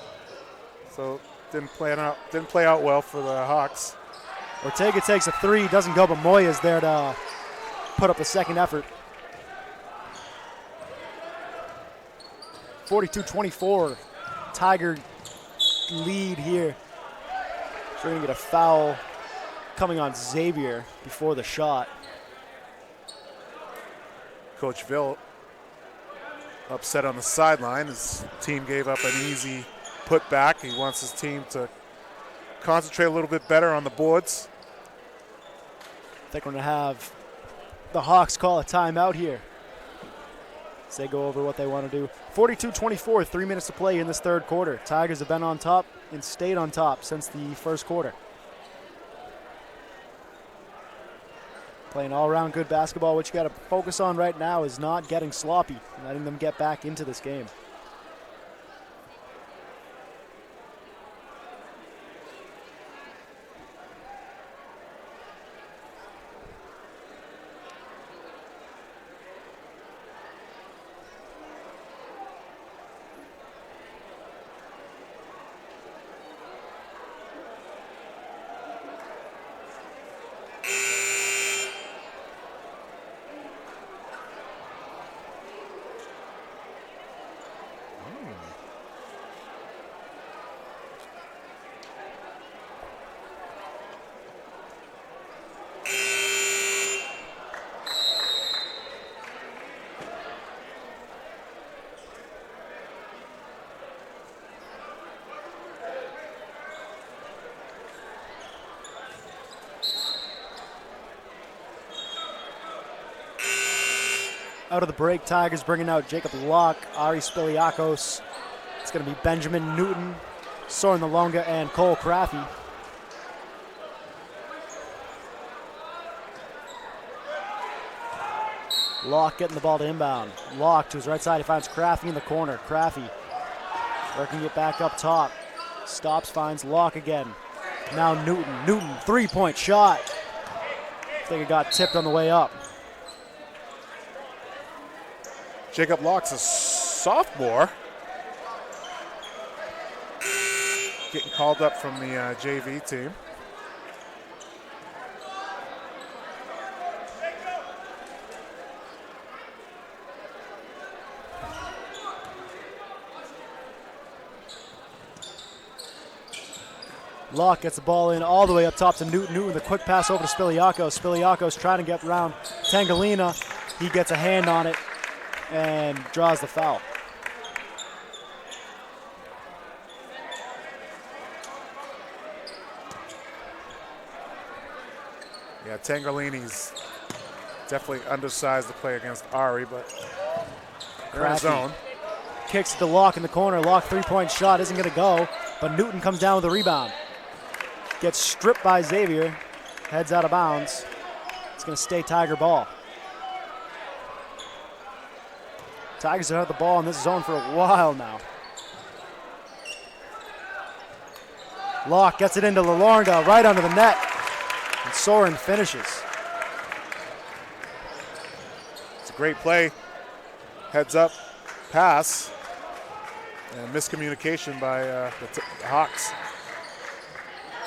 So didn't play out well for the Hawks. Ortega takes a three, doesn't go, but Moya's there to put up the second effort. 42-24, Tiger lead here. So we're gonna get a foul coming on Xavier before the shot. Coach Ville upset on the sideline. His team gave up an easy putback. He wants his team to concentrate a little bit better on the boards. I think we're gonna have the Hawks call a timeout here as they go over what they want to do. 42-24, 3 minutes to play in this third quarter. Tigers have been on top and stayed on top since the first quarter. Playing all-around good basketball. What you got to focus on right now is not getting sloppy, letting them get back into this game. Out of the break, Tigers bringing out Jacob Locke, Ari Spiliakos. It's going to be Benjamin Newton, Soren LaLonga, and Cole Craffey. Locke getting the ball to inbound. Locke to his right side. He finds Craffey in the corner. Craffey working it back up top. Stops, finds Locke again. Now Newton. Newton, three-point shot. I think it got tipped on the way up. Jacob Locke's a sophomore. Getting called up from the JV team. Locke gets the ball in all the way up top to Newton. Newton with a quick pass over to Spiliakos. Spiliakos trying to get around Tangalina. He gets a hand on it and draws the foul. Yeah, Tangalini's definitely undersized to play against Ari, but they're in his zone. Kicks to Locke in the corner. Locke three-point shot isn't going to go, but Newton comes down with the rebound. Gets stripped by Xavier. Heads out of bounds. It's going to stay Tiger ball. Tigers have had the ball in this zone for a while now. Locke gets it into LaLonga right under the net. And Soren finishes. It's a great play. Heads up, pass, and miscommunication by the Hawks.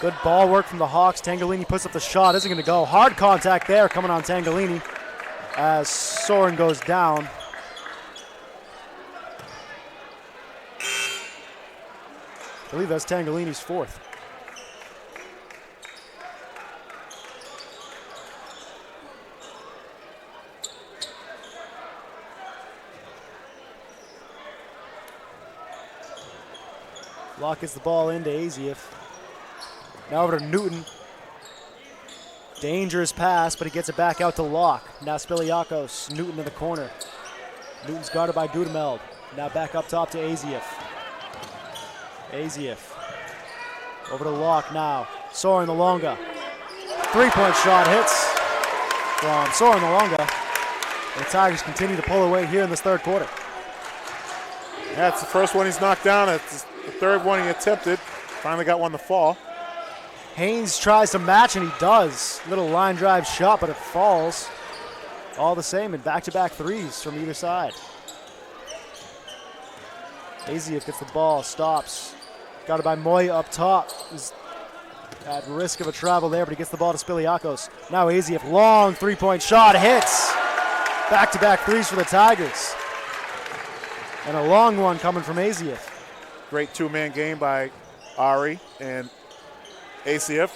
Good ball work from the Hawks. Tangalini puts up the shot. Isn't going to go. Hard contact there coming on Tangalini as Soren goes down. I believe that's Tangalini's fourth. Locke gets the ball into Aziev. Now over to Newton. Dangerous pass, but he gets it back out to Locke. Now Spiliakos. Newton in the corner. Newton's guarded by Gudemeld. Now back up top to Aziev. Aziev. Over to Locke now. Soren LaLonga. Three-point shot hits from Soren Malonga. The Tigers continue to pull away here in this third quarter. Yeah, it's the first one he's knocked down. It's the third one he attempted. Finally got one to fall. Haynes tries to match, and he does. Little line drive shot, but it falls. All the same, and back-to-back threes from either side. Aziev gets the ball, stops. Got it by Moya up top. He's at risk of a travel there, but he gets the ball to Spiliakos. Now Aziev, long three-point shot, hits. Back-to-back threes for the Tigers. And a long one coming from Aziev. Great two-man game by Ari and Aziev.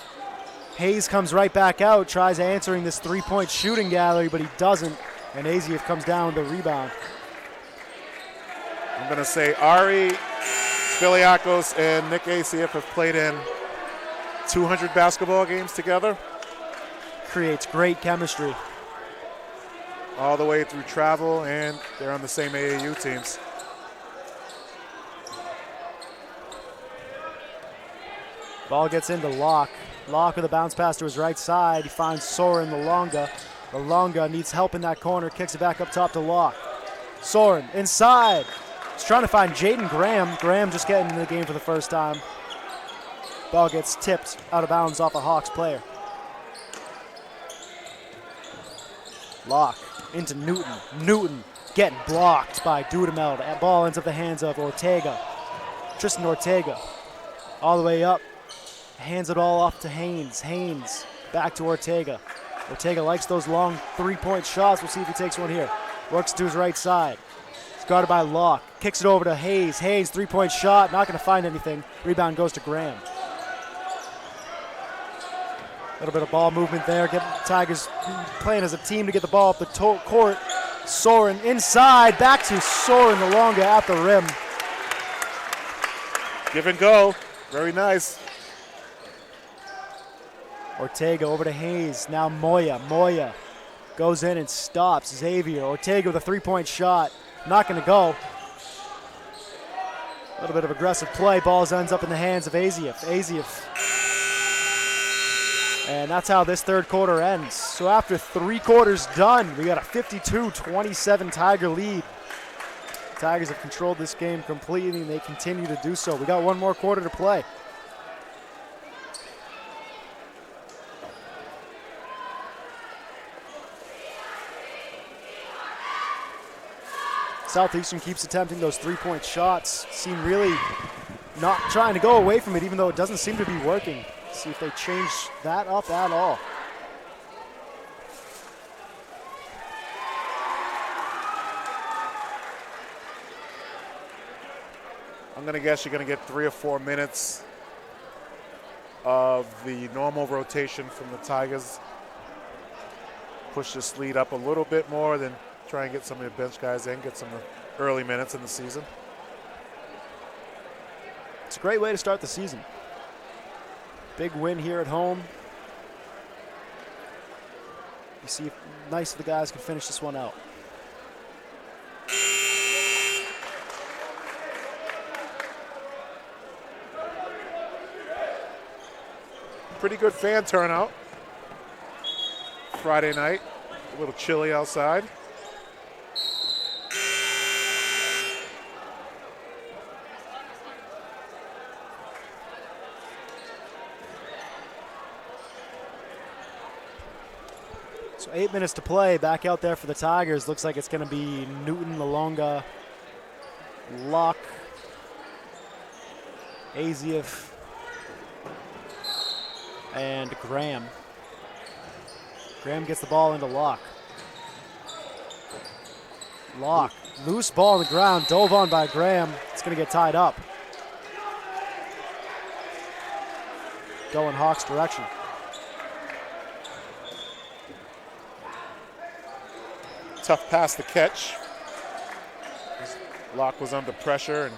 Hayes comes right back out, tries answering this three-point shooting gallery, but he doesn't, and Aziev comes down with the rebound. I'm going to say Ari, Spiliakos, and Nick Aziev have played in 200 basketball games together. Creates great chemistry. All the way through travel, and they're on the same AAU teams. Ball gets into Locke. Locke with a bounce pass to his right side. He finds Soren Malonga. Malonga needs help in that corner, kicks it back up top to Locke. Soren inside. He's trying to find Jaden Graham. Graham just getting into the game for the first time. Ball gets tipped out of bounds off a Hawks player. Locke into Newton. Newton getting blocked by Dudamel. That ball ends up the hands of Ortega. Tristan Ortega. All the way up. Hands it all off to Haynes. Haynes back to Ortega. Ortega likes those long three-point shots. We'll see if he takes one here. Works to his right side. It's guarded by Locke. Kicks it over to Hayes. Hayes, three-point shot. Not going to find anything. Rebound goes to Graham. A little bit of ball movement there. Tigers playing as a team to get the ball up the court. Soren inside. Back to Soren Malonga at the rim. Give and go. Very nice. Ortega over to Hayes. Now Moya. Moya goes in and stops Xavier. Ortega with a three-point shot. Not going to go. A little bit of aggressive play. Ball ends up in the hands of Aziev. Aziev. And that's how this third quarter ends. So after 3 quarters done, we got a 52-27 Tiger lead. The Tigers have controlled this game completely, and they continue to do so. We got 1 more quarter to play. Southeastern keeps attempting those three-point shots. Seem really not trying to go away from it, even though it doesn't seem to be working. See if they change that up at all. I'm going to guess you're going to get 3 or 4 minutes of the normal rotation from the Tigers. Push this lead up a little bit more, then try and get some of the bench guys in, get some early minutes in the season. It's a great way to start the season. Big win here at home. You see, nice if the guys can finish this one out. Pretty good fan turnout Friday night. A little chilly outside. So 8 minutes to play. Back out there for the Tigers. Looks like it's going to be Newton, Malonga, Locke, Aziev, and Graham. Graham gets the ball into Locke. Locke, loose ball on the ground, dove on by Graham. It's going to get tied up. Going Hawks direction. Tough pass to catch. Locke was under pressure, and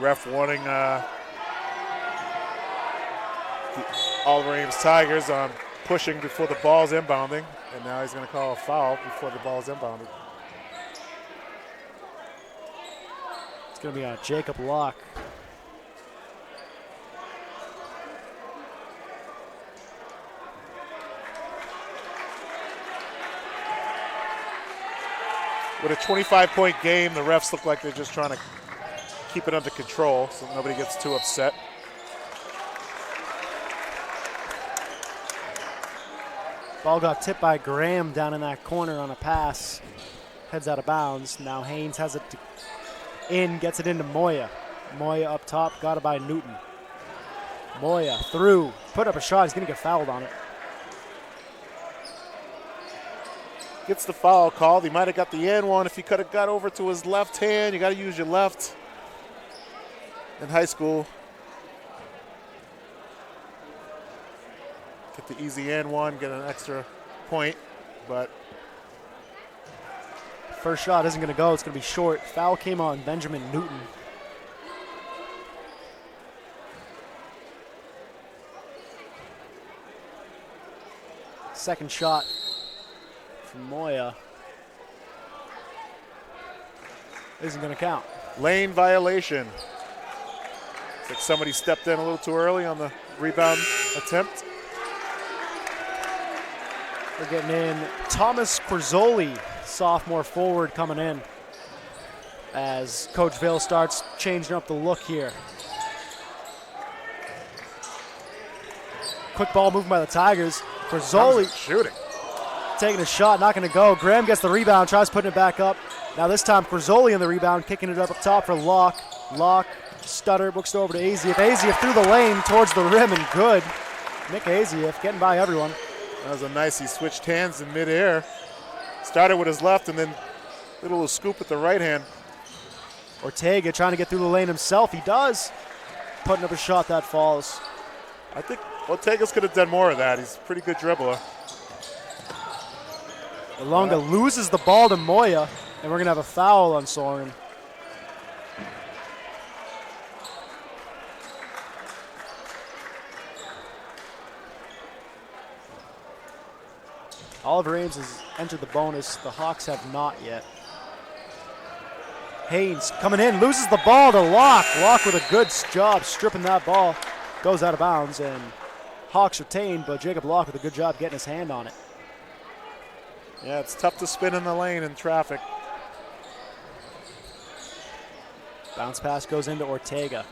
ref warning all the Ames Tigers on pushing before the ball's inbounding, and now he's going to call a foul before the ball's inbounded. going to be on Jacob Locke. With a 25-point game, the refs look like they're just trying to keep it under control so nobody gets too upset. Ball got tipped by Graham down in that corner on a pass. Heads out of bounds. Now Haynes has it in, gets it into Moya. Moya up top, got it by Newton. Moya through, put up a shot, he's going to get fouled on it. Gets the foul called. He might have got the and one if he could have got over to his left hand. You got to use your left in high school. Get the easy and one, get an extra point, but first shot isn't going to go. It's going to be short. Foul came on Benjamin Newton. Second shot from Moya isn't going to count. Lane violation. It's like somebody stepped in a little too early on the rebound attempt. We're getting in Thomas Corzoli, sophomore forward, coming in as Coach Vail starts changing up the look here. Quick ball movement by the Tigers. Corzoli shooting. Taking a shot, not going to go. Graham gets the rebound, tries putting it back up. Now this time Corzoli on the rebound, kicking it up top for Locke. Locke, stutter, books it over to Azieff. Azieff through the lane towards the rim and good. Nick Azieff getting by everyone. That was a nice, he switched hands in midair. Started with his left and then did a little scoop with the right hand. Ortega trying to get through the lane himself. He does. Putting up a shot that falls. I think Ortega's could have done more of that. He's a pretty good dribbler. Ilonga loses the ball to Moya, and we're going to have a foul on Soren. Oliver Ames has entered the bonus. The Hawks have not yet. Haynes coming in, loses the ball to Locke. Locke with a good job stripping that ball. Goes out of bounds, and Hawks retained, but Jacob Locke with a good job getting his hand on it. Yeah, it's tough to spin in the lane in traffic. Bounce pass goes into Ortega.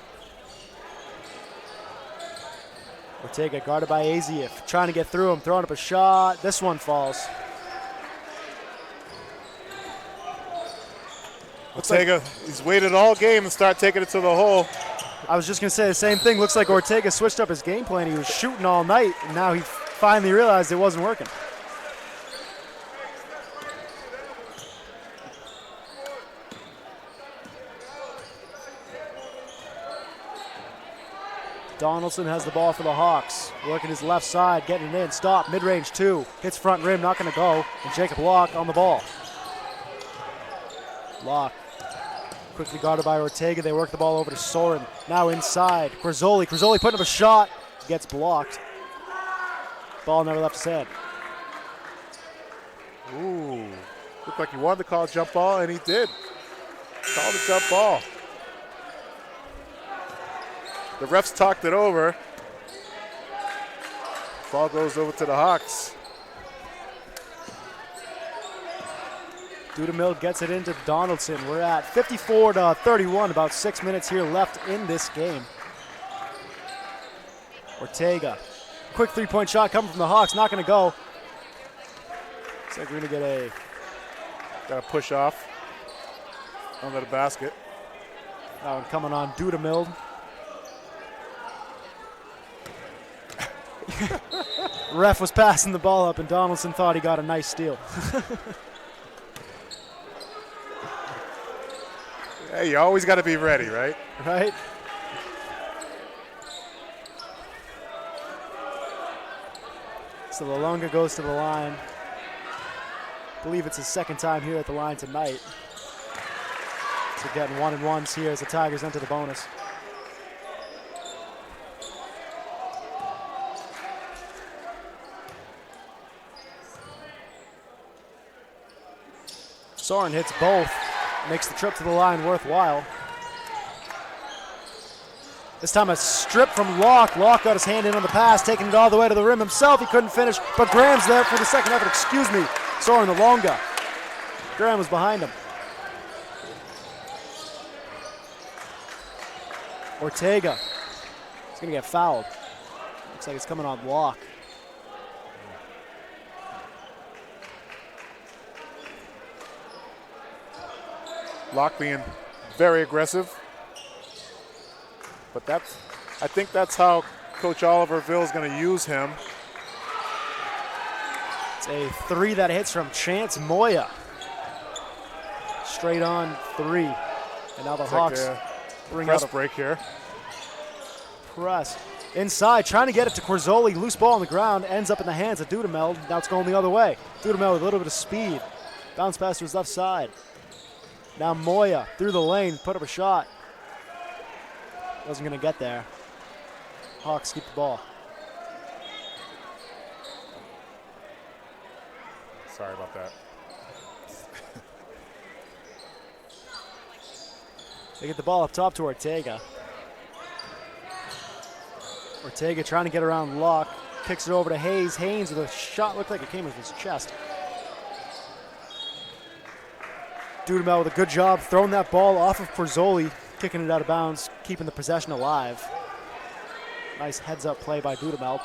Ortega guarded by Azieff, trying to get through him, throwing up a shot. This one falls. Ortega, he's waited all game to start taking it to the hole. I was just going to say the same thing. Looks like Ortega switched up his game plan. He was shooting all night, and now he finally realized it wasn't working. Donaldson has the ball for the Hawks. Working his left side, getting it in. Stop, mid-range two. Hits front rim, not going to go. And Jacob Locke on the ball. Locke quickly guarded by Ortega. They work the ball over to Soren. Now inside. Corzoli putting up a shot. Gets blocked. Ball never left his head. Ooh. Looked like he wanted to call a jump ball, and he did. Called a jump ball. The refs talked it over. Ball goes over to the Hawks. Dudamil gets it into Donaldson. We're at 54-31, about 6 minutes here left in this game. Ortega, quick three-point shot coming from the Hawks, not going to go. Looks like we're going to get got a push off under the basket. That one coming on Dudamil. Ref was passing the ball up, and Donaldson thought he got a nice steal. Hey, you always got to be ready, right? Right? So Ilonga goes to the line. I believe it's his second time here at the line tonight. So getting 1-and-1s here as the Tigers enter the bonus. Soren hits both, makes the trip to the line worthwhile. This time a strip from Locke. Locke got his hand in on the pass, taking it all the way to the rim himself. He couldn't finish, but Graham's there for the second effort. Excuse me, Soren the Longa. Graham was behind him. Ortega. He's going to get fouled. Looks like it's coming on Locke. Locke being very aggressive. But I think that's how Coach Oliverville is going to use him. It's a three that hits from Chance Moya. Straight on three. And now the Hawks bring out a break here. Press. Inside, trying to get it to Corzoli. Loose ball on the ground. Ends up in the hands of Dudamel. Now it's going the other way. Dudamel with a little bit of speed. Bounce pass to his left side. Now Moya through the lane. Put up a shot. Wasn't going to get there. Hawks keep the ball. Sorry about that. They get the ball up top to Ortega. Ortega trying to get around Locke. Kicks it over to Hayes. Haynes with a shot looked like it came with his chest. Dudamel with a good job throwing that ball off of Corzoli, kicking it out of bounds, keeping the possession alive. Nice heads-up play by Dudamel.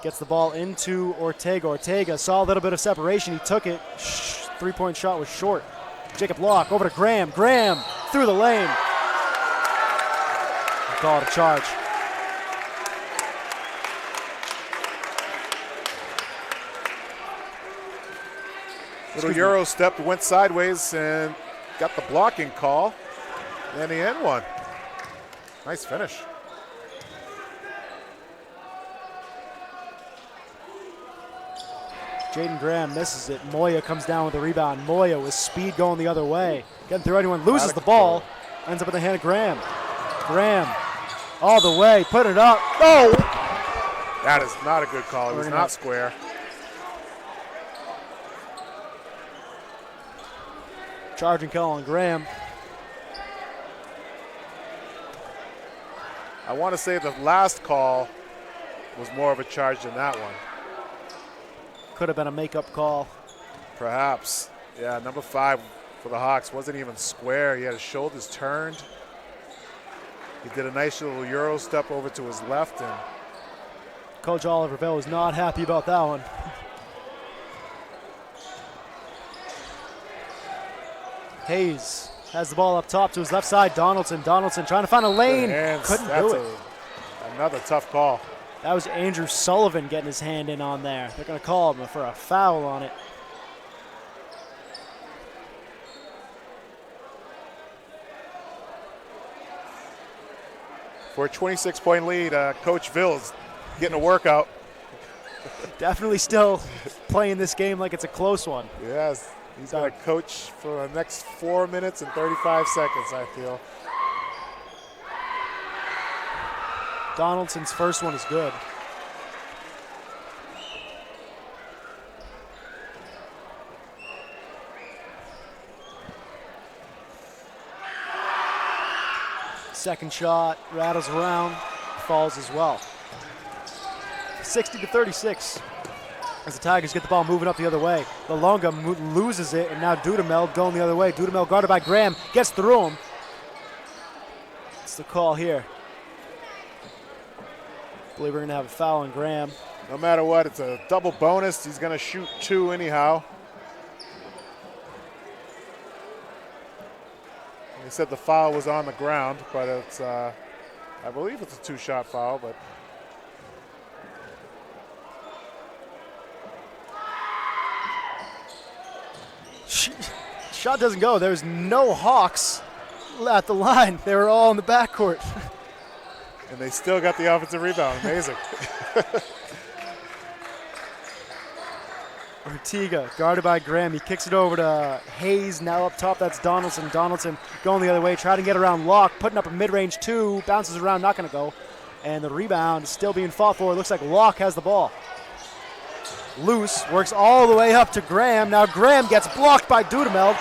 Gets the ball into Ortega. Ortega saw a little bit of separation. He took it. Three-point shot was short. Jacob Locke over to Graham. Graham through the lane. Call it a charge. Little Euro step, went sideways and got the blocking call. And he end one. Nice finish. Jaden Graham misses it. Moya comes down with the rebound. Moya with speed going the other way. Getting through anyone, loses the ball. Ends up in the hand of Graham. Graham all the way, put it up. Oh! That is not a good call. It was not square. Charging call on Graham. I want to say the last call was more of a charge than that one. Could have been a makeup call. Perhaps. Yeah, number 5 for the Hawks wasn't even square. He had his shoulders turned. He did a nice little Euro step over to his left. And Coach Oliverville was not happy about that one. Hayes has the ball up top to his left side. Donaldson trying to find a lane. Couldn't do it. Another tough call. That was Andrew Sullivan getting his hand in on there. They're going to call him for a foul on it. For a 26-point lead, Coach Ville's getting a workout. Definitely still playing this game like it's a close one. Yes, he's going to coach for the next 4 minutes and 35 seconds, I feel. Donaldson's first one is good. Second shot rattles around, falls as well. 60-36 as the Tigers get the ball moving up the other way. Longa loses it, and now Dudamel going the other way. Dudamel guarded by Graham, gets through him. It's the call here. I believe we're going to have a foul on Graham. No matter what, it's a double bonus. He's going to shoot 2 anyhow. They said the foul was on the ground, but it's, I believe it's a 2-shot foul, but. Shot doesn't go. There's no Hawks at the line. They were all in the backcourt. And they still got the offensive rebound. Amazing. Ortega guarded by Graham. He kicks it over to Hayes. Now up top, that's Donaldson. Donaldson going the other way, trying to get around Locke, putting up a mid-range 2. Bounces around, not going to go. And the rebound is still being fought for. It looks like Locke has the ball. Loose, works all the way up to Graham. Now Graham gets blocked by Dudamel.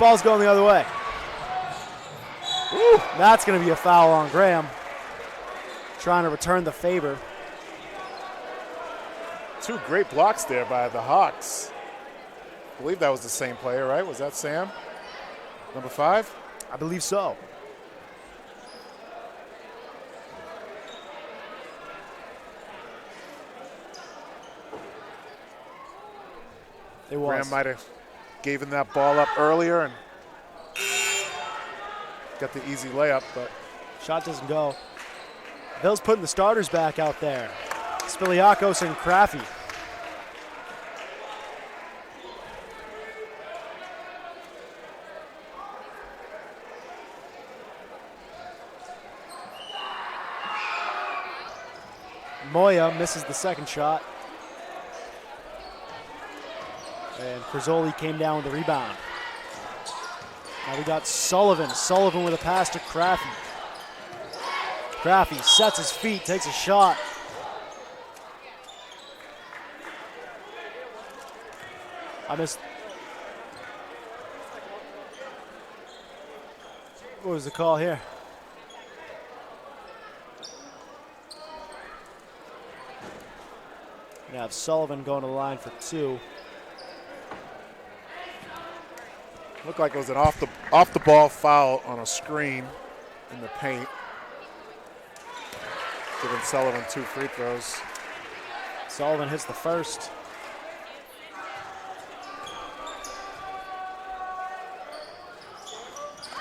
Ball's going the other way. Woo. Whew, that's going to be a foul on Graham. Trying to return the favor. 2 great blocks there by the Hawks. I believe that was the same player, right? Was that Sam? Number 5? I believe so. It was. Graham might have given that ball up earlier and got the easy layup, but shot doesn't go. Bill's putting the starters back out there. Spiliakos and Craffy. Moya misses the second shot. And Crizzoli came down with the rebound. Now we got Sullivan. Sullivan with a pass to Craffy. Craffy sets his feet, takes a shot. I missed. What was the call here? We have Sullivan going to the line for 2. looked like it was an off the ball foul on a screen in the paint. Giving Sullivan 2 free throws. Sullivan hits the first.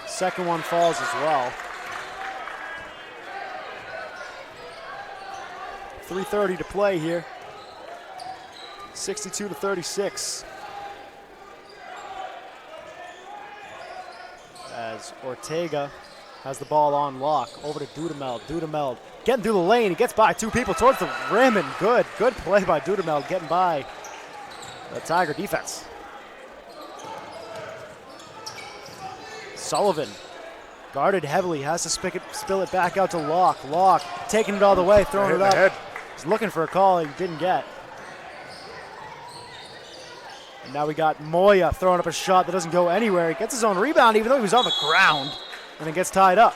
Second one falls as well. 3:30 to play here. 62-36. As Ortega has the ball on lock. Over to Dudamel. Dudamel getting through the lane. He gets by 2 people towards the rim, and good play by Dudamel getting by the Tiger defense. Sullivan guarded heavily, has to spill it back out to Locke. Locke taking it all the way, throwing it up. Ahead. He's looking for a call he didn't get. And now we got Moya throwing up a shot that doesn't go anywhere. He gets his own rebound even though he was on the ground, and it gets tied up.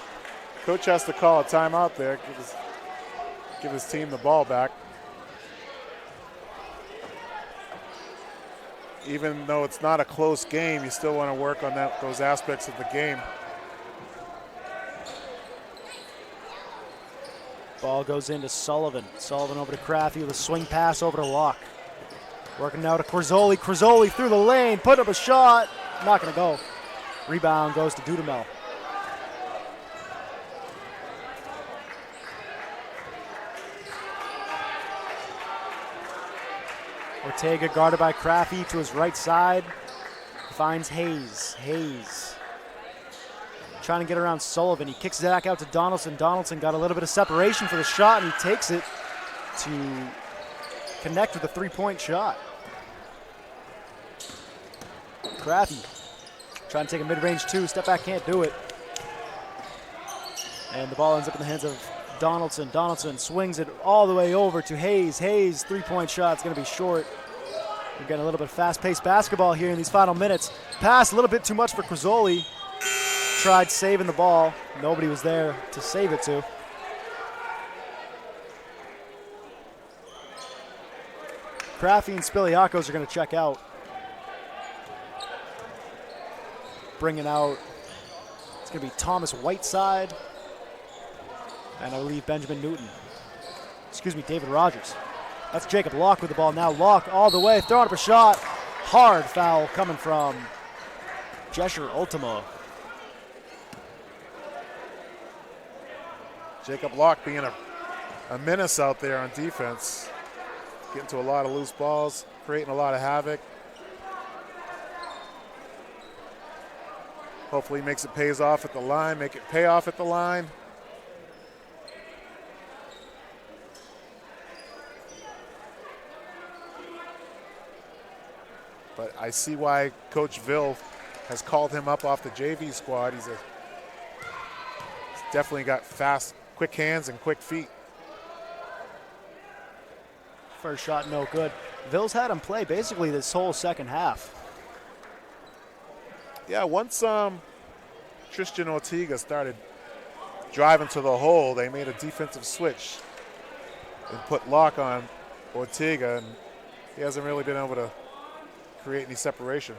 Coach has to call a timeout there, give his team the ball back. Even though it's not a close game, you still want to work on those aspects of the game. Ball goes into Sullivan. Sullivan over to Craffy with a swing pass over to Locke. Working now to Crizzoli. Crizzoli through the lane, put up a shot. Not going to go. Rebound goes to Dudamel. Ortega guarded by Craffy to his right side. Finds Hayes. Hayes trying to get around Sullivan. He kicks it back out to Donaldson. Donaldson got a little bit of separation for the shot, and he takes it to connect with a 3-point shot. Craffy trying to take a mid-range 2. Step back, can't do it. And the ball ends up in the hands of Donaldson. Donaldson swings it all the way over to Hayes. Hayes, 3-point shot's going to be short. We're getting a little bit fast-paced basketball here in these final minutes. Pass a little bit too much for Crizzoli. Tried saving the ball. Nobody was there to save it to. Craffy and Spiliakos are going to check out. Bringing out, it's going to be Thomas Whiteside. And I believe Benjamin Newton. Excuse me, David Rogers. That's Jacob Locke with the ball now. Locke all the way, throwing up a shot. Hard foul coming from Jesher Ultimo. Jacob Locke being a menace out there on defense. Getting to a lot of loose balls, creating a lot of havoc. Hopefully makes it pays off at the line, make it pay off at the line. But I see why Coach Ville has called him up off the JV squad. He's definitely got fast, quick hands and quick feet. First shot, no good. Ville's had him play basically this whole second half. Yeah, once Tristan Ortega started drive into the hole, they made a defensive switch and put Locke on Ortega, and he hasn't really been able to create any separation.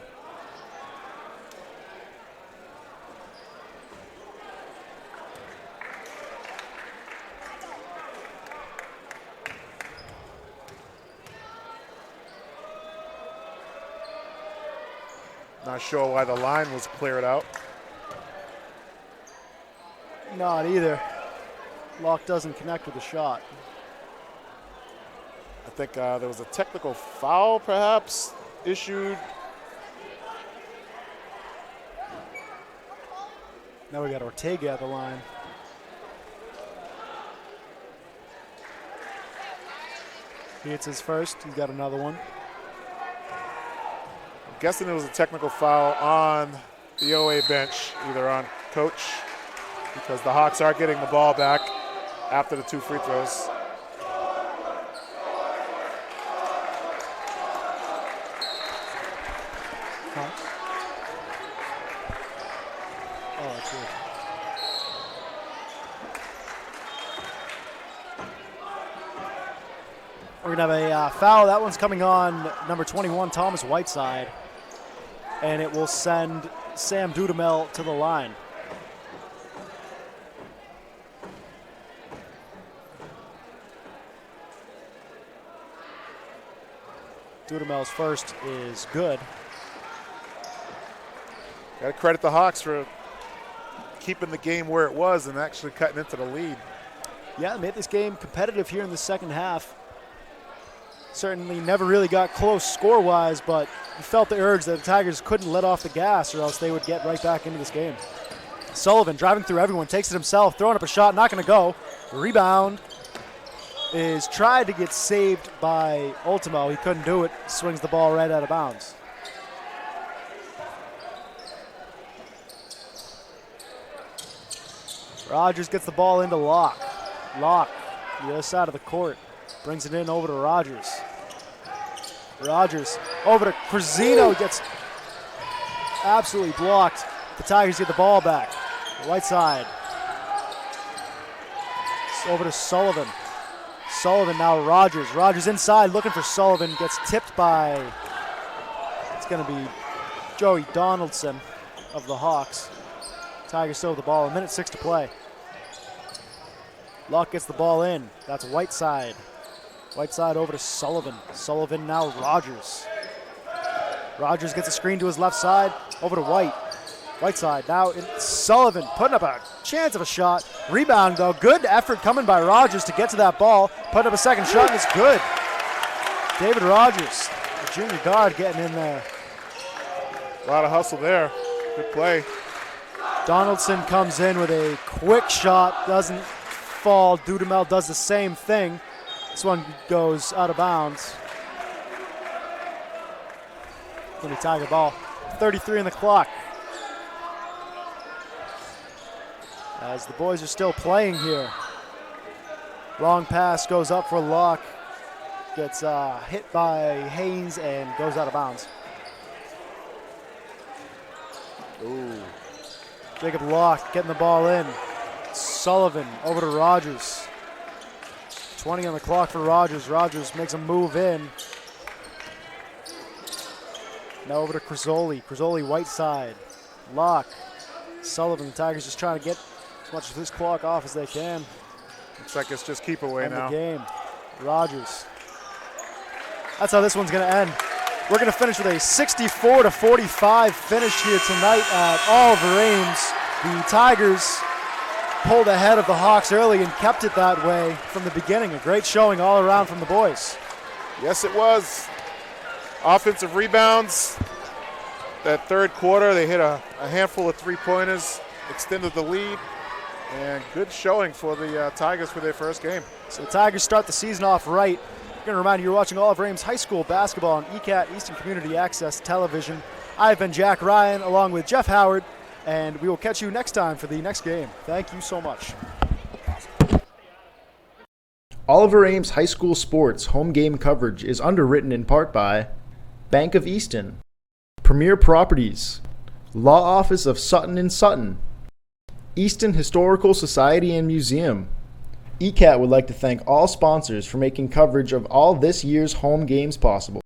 Not sure why the line was cleared out. Not either. Locke doesn't connect with the shot. I think there was a technical foul, perhaps, issued. Now we got Ortega at the line. He hits his first. He's got another one. I'm guessing it was a technical foul on the OA bench, either on coach, because the Hawks are getting the ball back after the 2 free throws. Oh, that's good. We're going to have a foul. That one's coming on number 21, Thomas Whiteside. And it will send Sam Dudamel to the line. Dudamel's first is good. Got to credit the Hawks for keeping the game where it was and actually cutting into the lead. Yeah, made this game competitive here in the second half. Certainly never really got close score-wise, but you felt the urge that the Tigers couldn't let off the gas or else they would get right back into this game. Sullivan driving through everyone, takes it himself, throwing up a shot, not going to go. Rebound is tried to get saved by Ultimo. He couldn't do it, swings the ball right out of bounds. Rogers gets the ball into Locke. Locke, the other side of the court, brings it in over to Rogers. Rogers over to Crisino, gets absolutely blocked. The Tigers get the ball back. Right side. Over to Sullivan. Sullivan now Rogers. Rogers inside looking for Sullivan. Gets tipped by, it's going to be Joey Donaldson of the Hawks. Tigers still with the ball. 1:06 to play. Locke gets the ball in. That's Whiteside. Whiteside over to Sullivan. Sullivan now Rogers. Rogers gets a screen to his left side. Over to White. Whiteside now Sullivan putting up a chance of a shot. Rebound though. Good effort coming by Rogers to get to that ball. Putting up a second shot and it's good. David Rogers, the junior guard, getting in there. A lot of hustle there. Good play. Donaldson comes in with a quick shot. Doesn't fall. Dudamel does the same thing. This one goes out of bounds. Gonna be Tiger ball. 33 on the clock. As the boys are still playing here. Long pass goes up for Locke. Gets hit by Haynes and goes out of bounds. Ooh. Jacob Locke getting the ball in. Sullivan over to Rogers. 20 on the clock for Rogers. Rogers makes a move in. Now over to Crisoli. Crisoli Whiteside. Locke. Sullivan. The Tigers just trying to get as much of this clock off as they can. Looks like it's just keep away now. The game. Rogers. That's how this one's going to end. We're going to finish with a 64-45 finish here tonight at Oliver Ames. The Tigers pulled ahead of the Hawks early and kept it that way from the beginning. A great showing all around from the boys. Yes, it was. Offensive rebounds. That third quarter, they hit a handful of three-pointers, extended the lead, and good showing for the Tigers for their first game. So the Tigers start the season off right. I'm going to remind you, you're watching Oliver Ames High School basketball on ECAT, Eastern Community Access Television. I've been Jack Ryan along with Jeff Howard, and we will catch you next time for the next game. Thank you so much. Oliver Ames High School Sports home game coverage is underwritten in part by Bank of Easton, Premier Properties, Law Office of Sutton & Sutton, Easton Historical Society and Museum. ECAT would like to thank all sponsors for making coverage of all this year's home games possible.